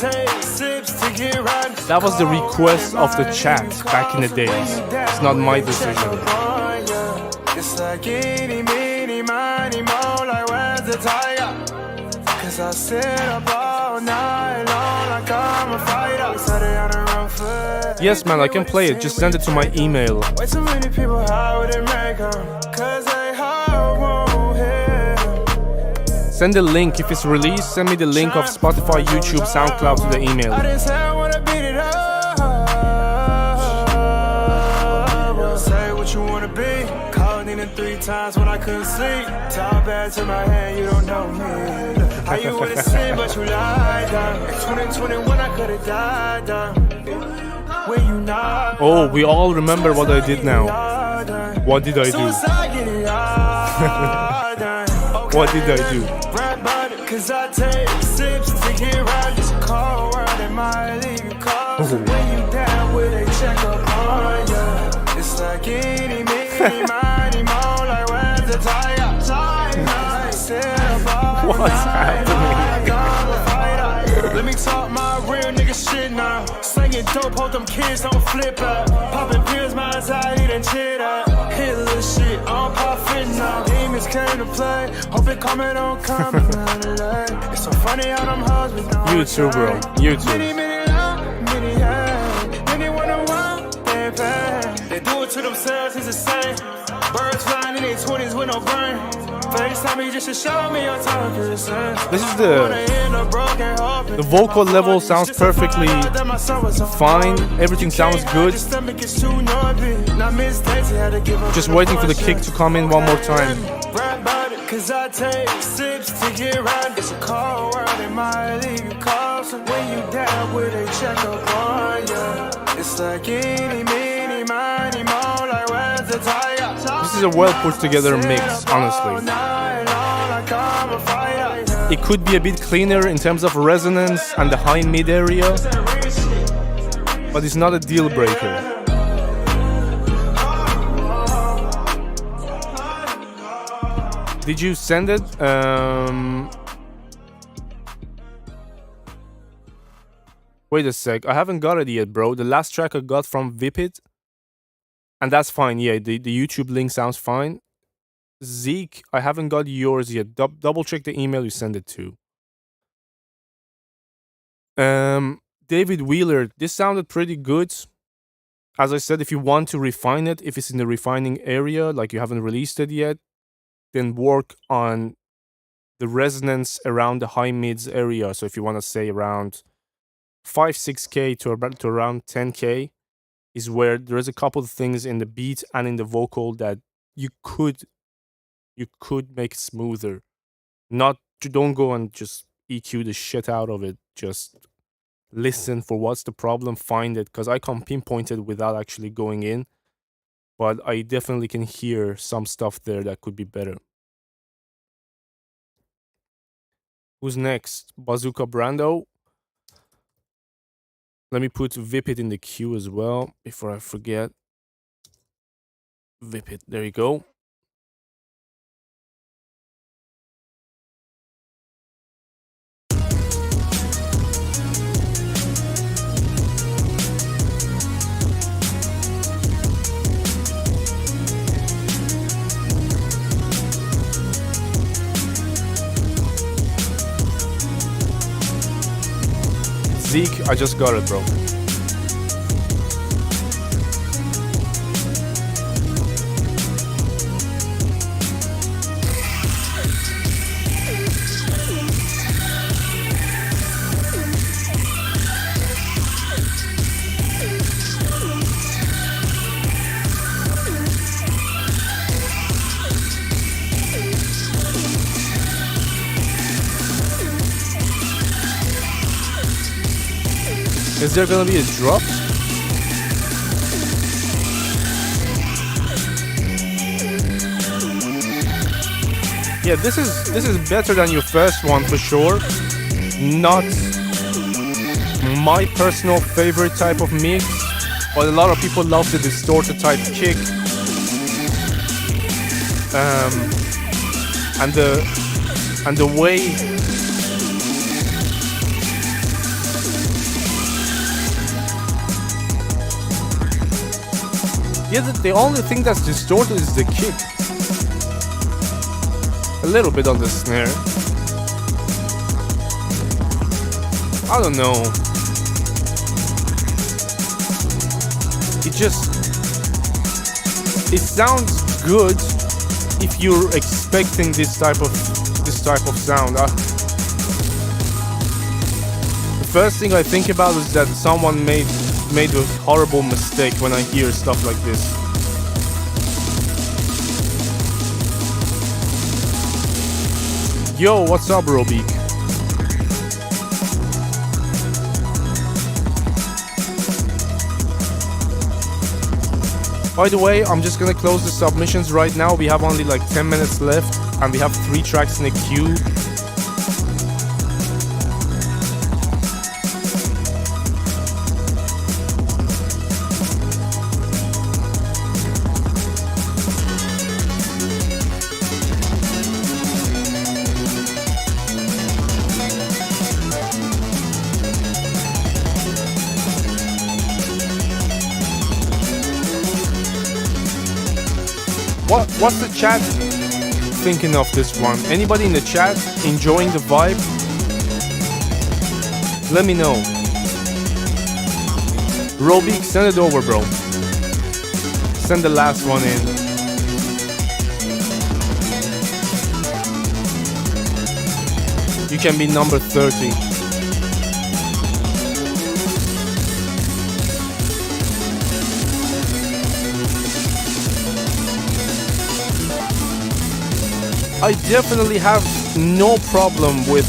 that was the request of the chat back in the days. It's not my decision. It's like any, mini, miny, mo, like where's the tiger? Cause I sit up all night long like I'm a fighter. Started on the wrong foot. Yes, man, I can play it. Just send it to my email. Way too many people, how would it make them? Cause they all won't hear. Send the link. If it's released, send me the link of Spotify, YouTube, SoundCloud to the email. I didn't say I wanna beat it up. Say what you wanna be. Called in 3 times when I couldn't sleep. Talk bad to my hand, you don't know me. How you wanna sin, but you lied down. In 2021, I could've died down. When you not. Oh, we all remember what I did now. What did I do? What did I do? Cause I take sips to get around this cold world and might leave you cold. So when you down with a check up on ya, it's like any, mini, miny, mo, like where's the tiger? What's happening? Let me talk my real nigga shit now. Slinging dope, hope them kids don't flip out. Popping pills, my anxiety done shit out. Hit a little shit, I'm popping now. Demons came to play, hope it coming on coming. It's so funny how them hoes with no You too, bro. You too. Many long, many high. Many one, baby. They do it to themselves, it's the same. Birds flying in their 20s with no brain. FaceTime me just to show me your time. This is the vocal level sounds perfectly fine. Everything sounds good. Just waiting for the kick to come in one more time. Cause I take sips to get around. It's a cold world, it might leave you cold. So when you down with a check up on ya, it's like any, mini, miny, mo, like where's the tiger? This is a well put together mix, honestly. It could be a bit cleaner in terms of resonance and the high mid area, but it's not a deal breaker. Did you send it? Wait a sec, I haven't got it yet, bro. The last track I got from Vipit, and that's fine. Yeah, the YouTube link sounds fine. Zeke, I haven't got yours yet. Double check the email you sent it to. David Wheeler, this sounded pretty good. As I said, if you want to refine it, if it's in the refining area, like you haven't released it yet, then work on the resonance around the high mids area. So if you want to say around 5-6K to around 10K is where there is a couple of things in the beat and in the vocal that you could make smoother. Don't go and just EQ the shit out of it. Just listen for what's the problem, find it, because I can pinpoint it without actually going in. But I definitely can hear some stuff there that could be better. Who's next? Bazooka Brando. Let me put Vipit in the queue as well before I forget. Vipit, there you go. Zeke, I just got it, bro. Is there gonna be a drop? Yeah, this is better than your first one for sure. Not my personal favorite type of mix, but a lot of people love the distorted type kick. And the way yeah, the only thing that's distorted is the kick. A little bit on the snare. I don't know. It sounds good if you're expecting this type of sound. The first thing I think about is that someone made a horrible mistake when I hear stuff like this. Yo, what's up, Robeek? By the way, I'm just gonna close the submissions right now. We have only like 10 minutes left, and we have 3 tracks in the queue. What's the chat thinking of this one? Anybody in the chat enjoying the vibe? Let me know. Robeek, send it over, bro. Send the last one in. You can be number 30. I definitely have no problem with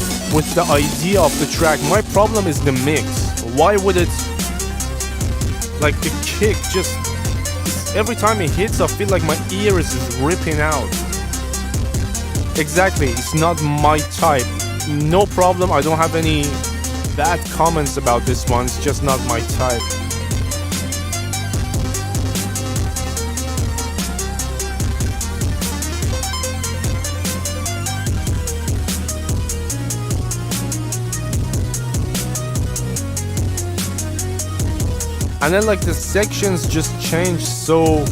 the idea of the track. My problem is the mix. Why would it, like the kick, just every time it hits I feel like my ears is ripping out. Exactly, it's not my type. No problem, I don't have any bad comments about this one, it's just not my type. And then like the sections just change so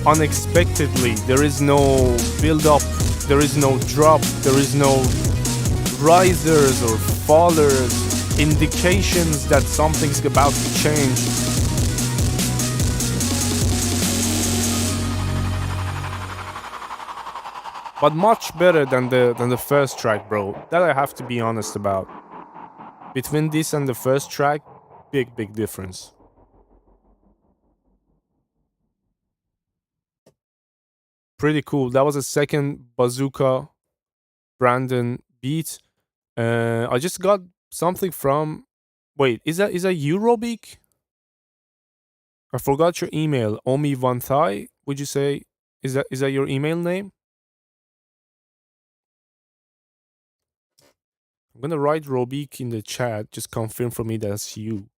unexpectedly. There is no build up, there is no drop, there is no risers or fallers, indications that something's about to change. But much better than the first track, bro. That I have to be honest about. Between this and the first track, big difference. Pretty cool. That was a second Bazooka Brandon beat. I just got something from. Wait, is that you, Robeek? I forgot your email. Omi Van Thai. Would you say is that your email name? I'm gonna write Robeek in the chat. Just confirm for me that's you.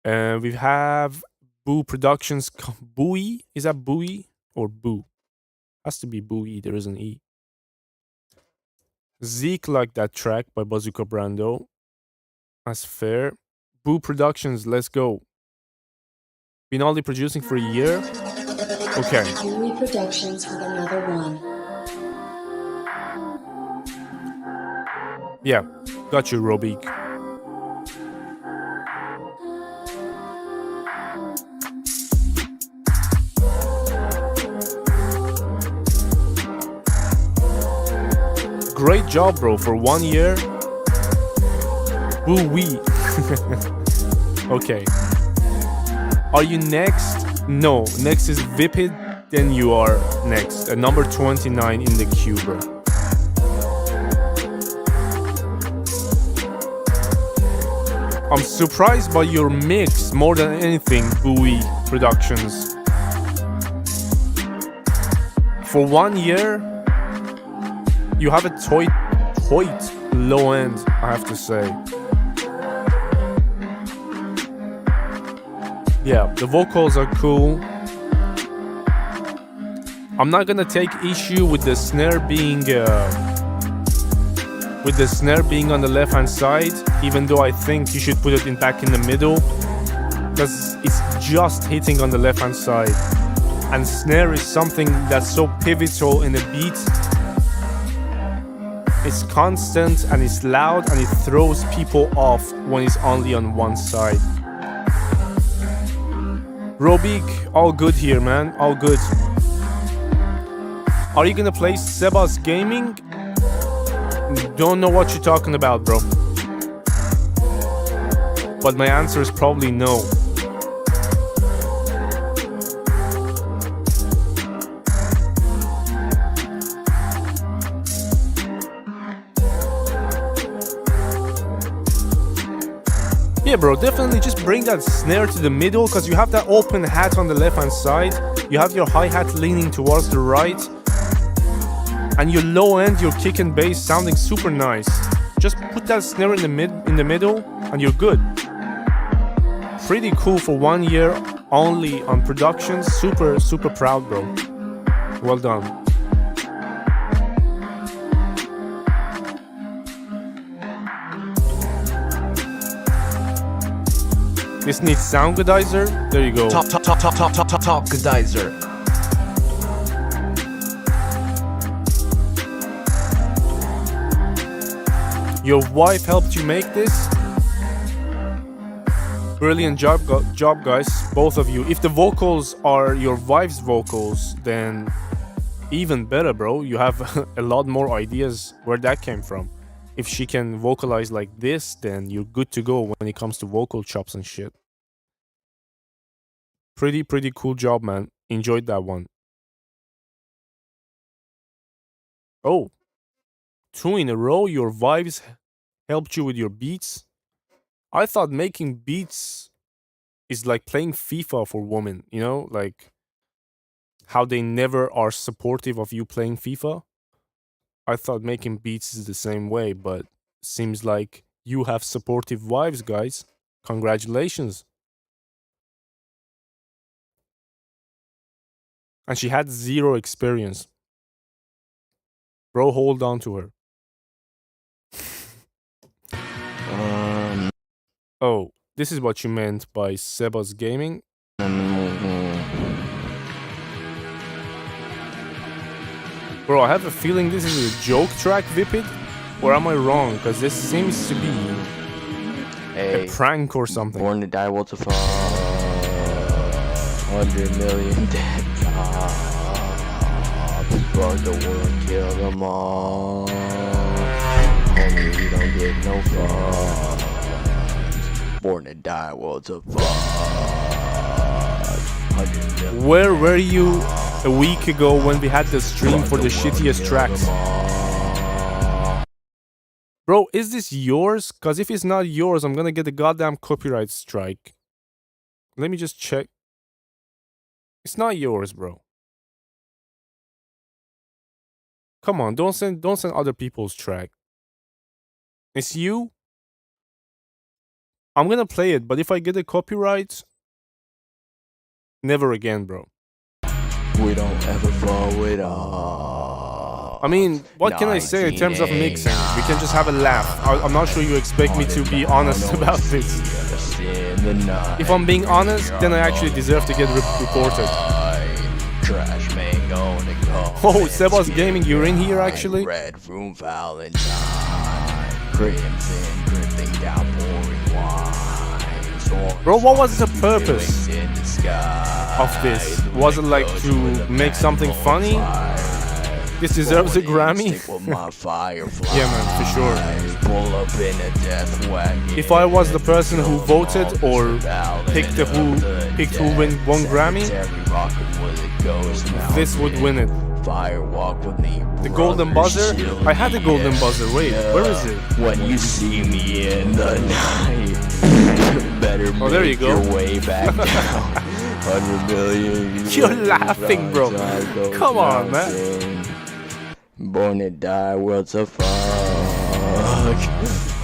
We have Boo Productions. Bowie? Is that Bowie or Boo? Has to be Bowie. There is an E. Zeke liked that track by Bazooka Brando. That's fair. Boo Productions, let's go. Been only producing for a year? Okay. Bowie Productions with another one. Yeah, got you, Robeek. great job, bro, for 1 year. Woo-wee. Okay. Are you next? No, next is Vipid, then you are next. Number 29 in the queue, bro. I'm surprised by your mix more than anything, Bowie Productions. For 1 year, you have a tight low end, I have to say. Yeah, the vocals are cool. I'm not gonna take issue with the snare being on the left hand side, even though I think you should put it back in the middle, because it's just hitting on the left hand side. And snare is something that's so pivotal in a beat. It's constant and it's loud and it throws people off when it's only on one side. Robik, all good here, man. All good. Are you gonna play Sebas Gaming? Don't know what you're talking about, bro. But my answer is probably no. Yeah, bro, definitely just bring that snare to the middle, because you have that open hat on the left hand side, you have your hi-hat leaning towards the right, and your low end, your kick and bass sounding super nice. Just put that snare in the middle and you're good. Pretty cool for 1 year only on Productions. Super proud, bro. Well done. This needs sound goodizer. There you go. Top goodizer. Your wife helped you make this? Brilliant job, guys, both of you. If the vocals are your wife's vocals, then even better, bro. You have a lot more ideas where that came from. If she can vocalize like this, then you're good to go when it comes to vocal chops and shit. Pretty cool job, man. Enjoyed that one. Oh, 2 in a row, your vibes helped you with your beats? I thought making beats is like playing FIFA for women, you know? Like how they never are supportive of you playing FIFA. I thought making beats is the same way, but seems like you have supportive wives, guys. Congratulations. And she had 0 experience. Bro, hold on to her. Oh, this is what you meant by Sebas Gaming? Bro, I have a feeling this is a joke track, Vipid? Or am I wrong? Because this seems to be a prank or something. Born to die, what's a fuck? 100 million dead cops. Fuck the world, kill them all. Homie, we don't get no fuck. Born to die, what's a fuck? Where were you a week ago when we had the stream for the shittiest tracks? Bro, is this yours? Because if it's not yours, I'm gonna get a goddamn copyright strike. Let me just check. It's not yours, bro. Come on, don't send other people's track. It's you? I'm gonna play it, but if I get a copyright, never again, bro. We don't ever fall it off. I mean, what can I say in terms of mixing? We can just have a laugh. I'm not sure you expect me to be honest about this. If I'm being honest, then I actually deserve to get reported. Oh, Sebas Gaming, you're in here actually? Red room Valentine. Crimson dripping down pouring wine. Bro, what was the purpose of this? Was it like to make something funny? This deserves a Grammy. Stick with my firefly. Yeah, man, for sure. Pull up in a death wagon. If I was the person who voted or picked who won Grammy, this would win it. Firewalk with me. The golden buzzer? I had the golden buzzer. Wait, where is it? When you see me in the night, better oh, there you make go. your way back down. 100 million. You're laughing, bro. Come on, man. Born to die, world's a fuck.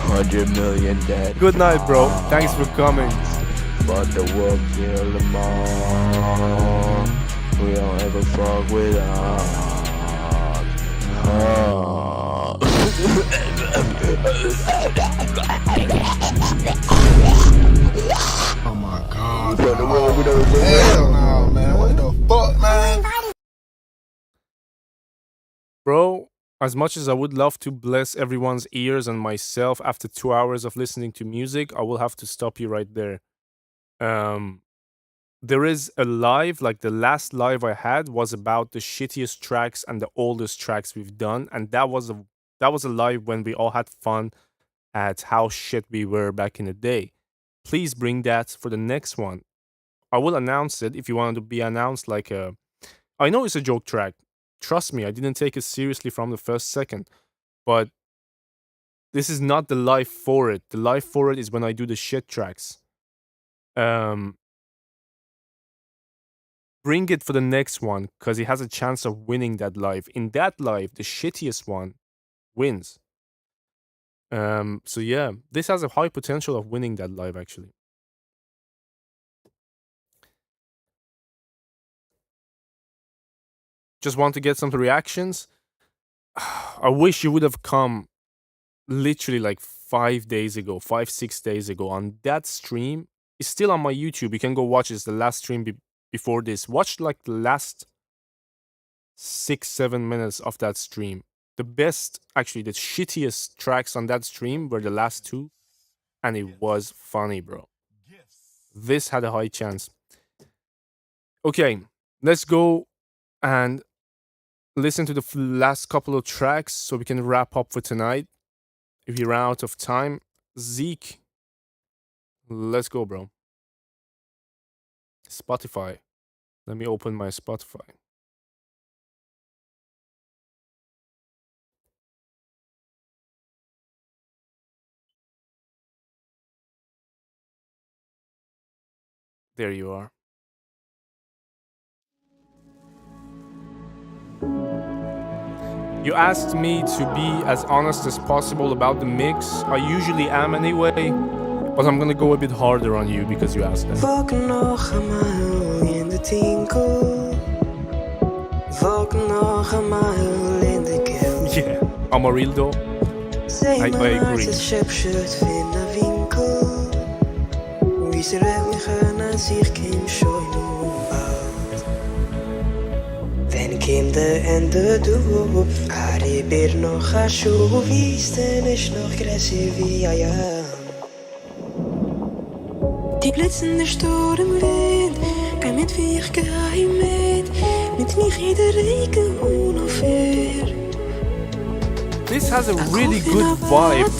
100 million dead. Good night, bro. Thanks for coming. But the world kill them all. We don't ever fuck with us. Oh my god. Hell no, man. What the fuck, man? Bro, as much as I would love to bless everyone's ears and myself after 2 hours of listening to music, I will have to stop you right there. There is a live, like the last live I had was about the shittiest tracks and the oldest tracks we've done, and that was a live when we all had fun at how shit we were back in the day. Please bring that for the next one. I will announce it if you want it to be announced like a... I know it's a joke track. Trust me, I didn't take it seriously from the first second. But this is not the live for it. The live for it is when I do the shit tracks. Bring it for the next one, because he has a chance of winning that live. In that live, the shittiest one wins. So yeah, this has a high potential of winning that live, actually. Just want to get some reactions. I wish you would have come literally like 5 days ago, 5-6 days ago on that stream. It's still on my YouTube. You can go watch it. It's the last stream before this. Watch like the last 6-7 minutes of that stream. The best, actually the shittiest tracks on that stream were the last two, and it was funny, bro. This had a high chance. Okay, let's go and listen to the last couple of tracks so we can wrap up for tonight. If we run out of time, Zeke, let's go, bro. Spotify. Let me open my Spotify. There you are. You asked me to be as honest as possible about the mix. I usually am anyway, but I'm gonna go a bit harder on you because you asked that. Yeah, Amarildo. I agree. Kim de ende du Ari bir no khashu visten ich noch gresse wie ja Die blitzende Sturmwind Kein mit wie ich geheim mit mich jeder Regen unaufhört This has a really good vibe,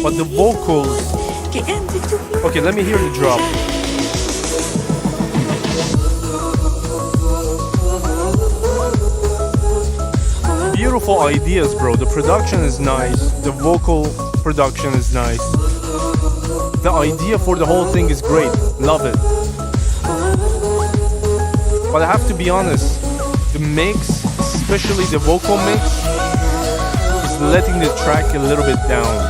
but the vocals... Okay, let me hear the drop. Beautiful ideas, bro. The production is nice. The vocal production is nice. The idea for the whole thing is great. Love it. But I have to be honest, the mix, especially the vocal mix, is letting the track a little bit down.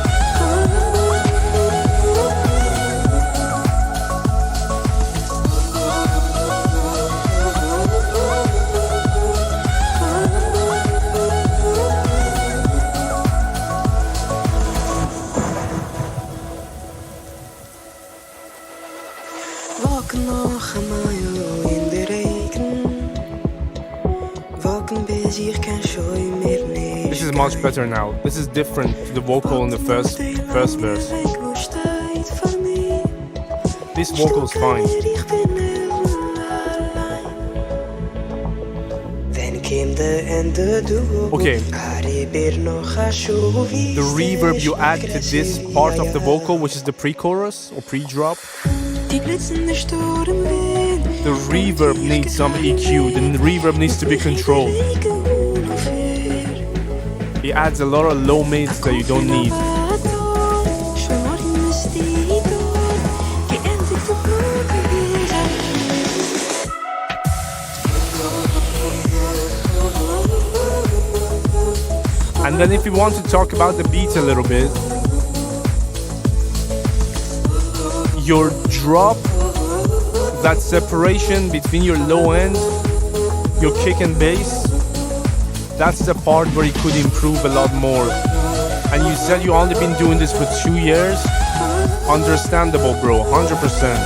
This is much better now. This is different to the vocal in the first verse. This vocal is fine. Wenn Kim came the end the Okay. The reverb you add to this part of the vocal, which is the pre-chorus or pre-drop. The reverb needs some EQ. The reverb needs to be controlled. It adds a lot of low mids that you don't need. And then if you want to talk about the beat a little bit, your drop, that separation between your low end, your kick and bass, that's the part where you could improve a lot more. And you said you only been doing this for 2 years. Understandable, bro, 100%.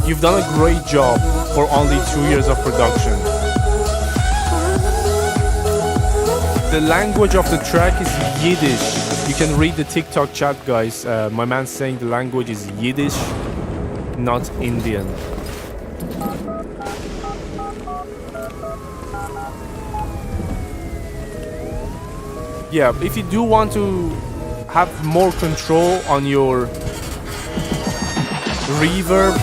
You've done a great job for only 2 years of production. The language of the track is Yiddish. You can read the TikTok chat, guys. My man's saying the language is Yiddish, not Indian. Yeah, if you do want to have more control on your reverb,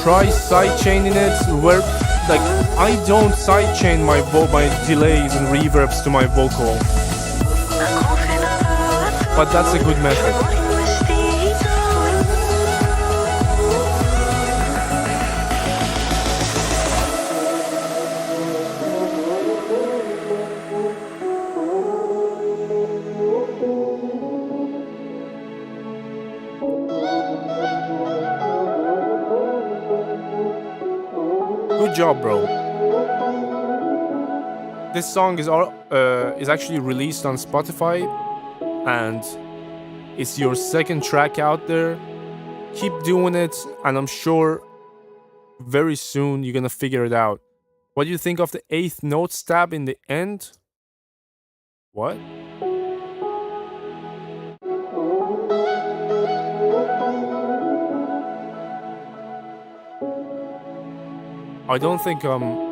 try sidechaining it where, like, I don't sidechain my delays and reverbs to my vocal, but that's a good method. Good job, bro. This song is actually released on Spotify, and it's your second track out there. Keep doing it, and I'm sure very soon you're gonna figure it out. What do you think of the 8th note stab in the end? What? I don't think I'm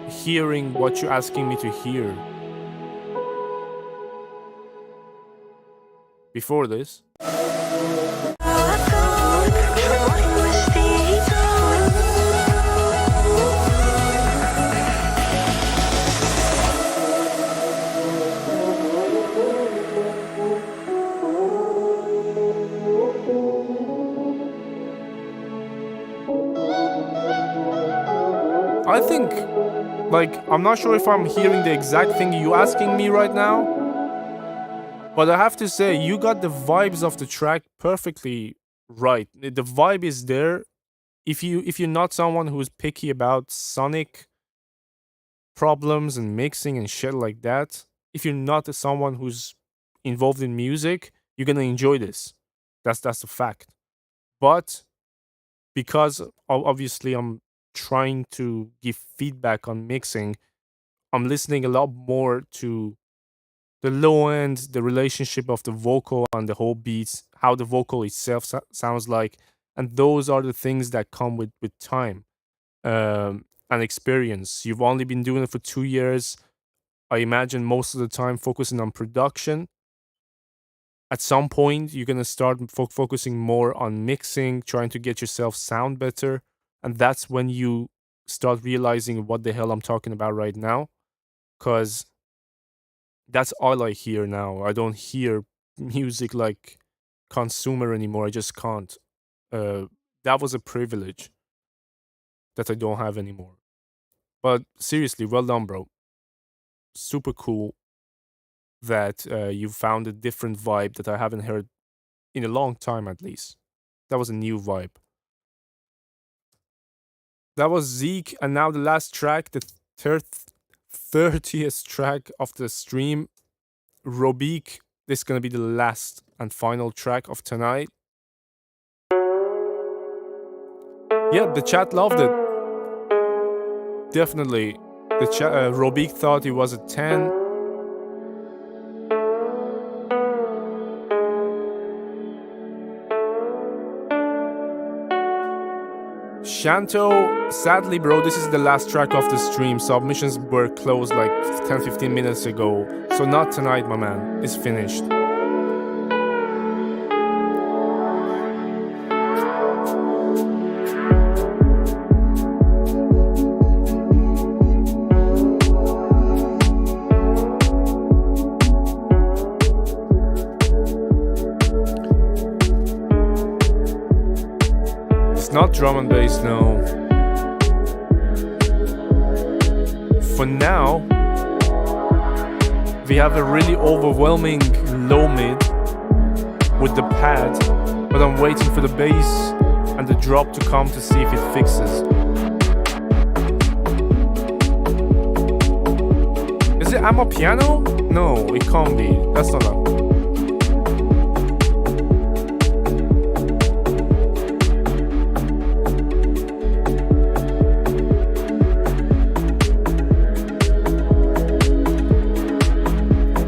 hearing what you're asking me to hear. Before this. I think, like, I'm not sure if I'm hearing the exact thing you asking me right now, but I have to say, you got the vibes of the track perfectly right. The vibe is there. If you're not someone who's picky about sonic problems and mixing and shit like that, if you're not someone who's involved in music, you're gonna enjoy this. That's a fact. But because obviously I'm trying to give feedback on mixing, I'm listening a lot more to the low end, the relationship of the vocal and the whole beats, how the vocal itself sounds like, and those are the things that come with time and experience. You've only been doing it for 2 years. I imagine most of the time focusing on production. At some point, you're gonna start focusing more on mixing, trying to get yourself sound better, and that's when you start realizing what the hell I'm talking about right now, because that's all I hear now. I don't hear music like consumer anymore. I just can't. That was a privilege that I don't have anymore. But seriously, well done, bro. Super cool that you found a different vibe that I haven't heard in a long time, at least. That was a new vibe. That was Zeke, and now the last track, the 30th track of the stream, Robik. This is gonna be the last and final track of tonight. Yeah, the chat loved it. Definitely. The Robik thought it was a 10. Shanto, sadly, bro, this is the last track of the stream. Submissions were closed like 10-15 minutes ago. So not tonight, my man. It's finished. Not drum and bass, no. For now, we have a really overwhelming low mid with the pad, but I'm waiting for the bass and the drop to come to see if it fixes. Is it Amma piano? No, it can't be. That's not a...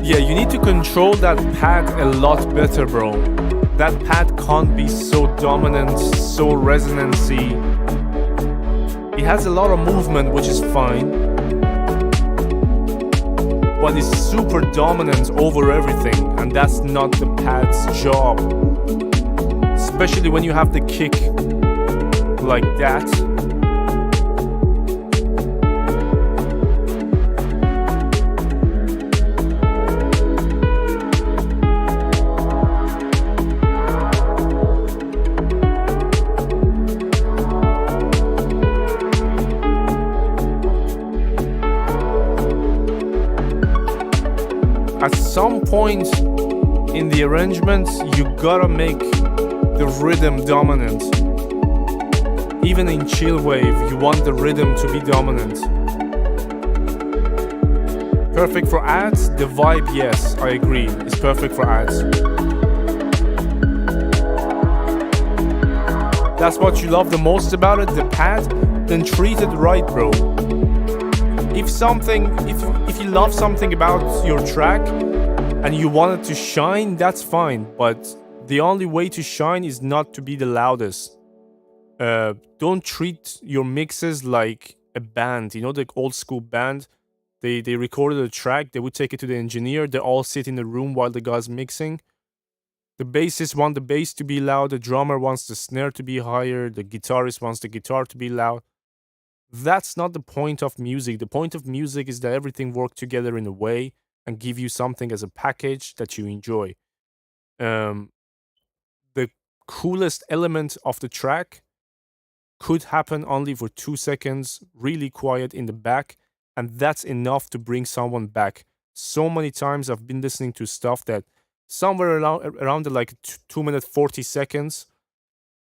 Yeah, you need to control that pad a lot better, bro. That pad can't be so dominant, so resonancy. It has a lot of movement, which is fine, but it's super dominant over everything, and that's not the pad's job. Especially when you have the kick like that. At some point in the arrangement, you gotta make the rhythm dominant. Even in chill wave, you want the rhythm to be dominant. Perfect for ads? The vibe, yes, I agree. It's perfect for ads. That's what you love the most about it, the pad? Then treat it right, bro. If you love something about your track and you want it to shine, that's fine. But the only way to shine is not to be the loudest. Don't treat your mixes like a band. You know, the old school band. They recorded a track. They would take it to the engineer. They all sit in the room while the guy's mixing. The bassist wants the bass to be loud. The drummer wants the snare to be higher. The guitarist wants the guitar to be loud. That's not the point of music. The point of music is that everything works together in a way and give you something as a package that you enjoy. The coolest element of the track could happen only for 2 seconds, really quiet in the back, and that's enough to bring someone back. So many times I've been listening to stuff that somewhere around the like 2 minutes 40 seconds,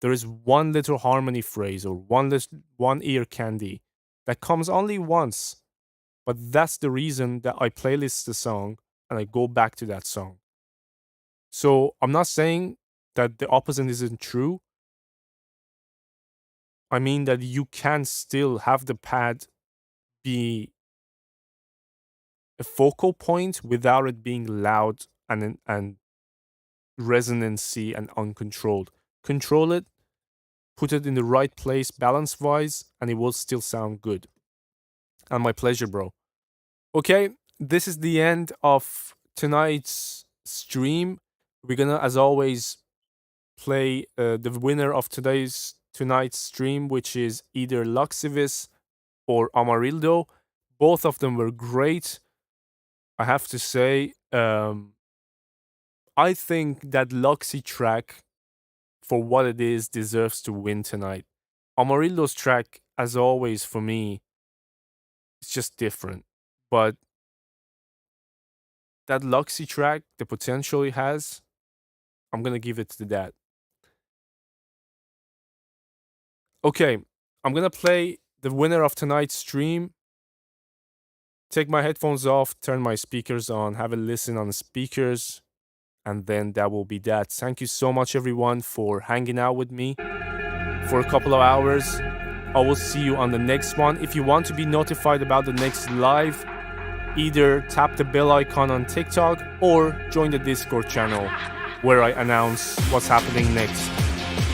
there is one little harmony phrase or one ear candy that comes only once. But that's the reason that I playlist the song and I go back to that song. So I'm not saying that the opposite isn't true. I mean that you can still have the pad be a focal point without it being loud and resonancy and uncontrolled. Control it, put it in the right place balance-wise, and it will still sound good. And my pleasure, bro. Okay, this is the end of tonight's stream. We're gonna, as always, play the winner of tonight's stream, which is either Luxivis or Amarildo. Both of them were great. I have to say, I think that Luxi track, for what it is, deserves to win tonight. Amarildo's track, as always, for me, it's just different. But that Luxi track, the potential it has, I'm gonna give it to that. Okay, I'm gonna play the winner of tonight's stream. Take my headphones off, turn my speakers on, have a listen on the speakers, and then that will be that. Thank you so much, everyone, for hanging out with me for a couple of hours. I will see you on the next one. If you want to be notified about the next live, either tap the bell icon on TikTok or join the Discord channel where I announce what's happening next.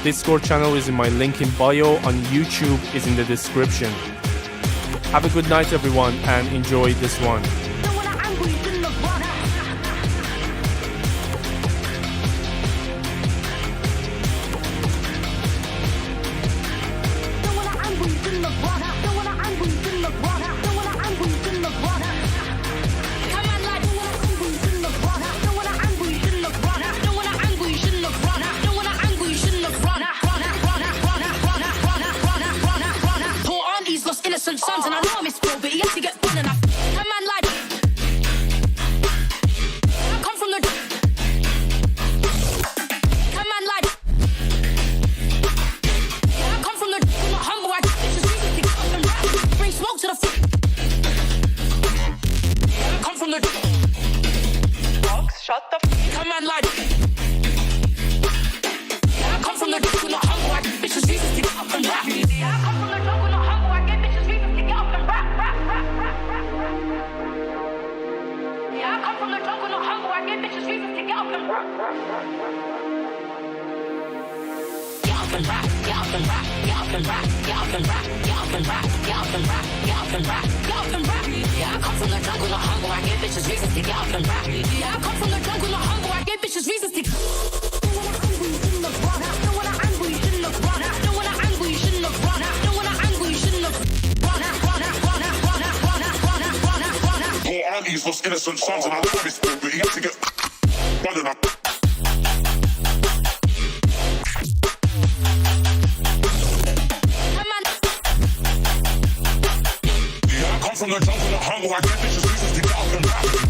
Discord channel is in my link in bio, on YouTube is in the description. Have a good night everyone and enjoy this one. Innocent sons, and I know I'm spoiled, but he has to get fun enough. A man like I come from the a man like I come from the not humble. I just reason to get up and rap. Bring smoke to the foot. I come from the box. Shut the a man like I come from the not humble. I just reason to get up and rap. I come from the jungle, not humble. I get bitches reasons to get up and rap. Yeah, I come from the jungle, not humble. I get bitches reasons to get up and rap. Get up and rap, get up and rap, get up and rap, get up and rap, get up and rap, get up and rap, get up and rap, get up and rap. Yeah, I come from the jungle, not humble. I get bitches reasons to get up and rap. Yeah, I come from the jungle, not humble. I get bitches reasons to. He's lost innocent sons, and I love his spirit, but he had to get running up. Yeah, I come from the jungle, the hunger, I get bitches reasons to get up and rap.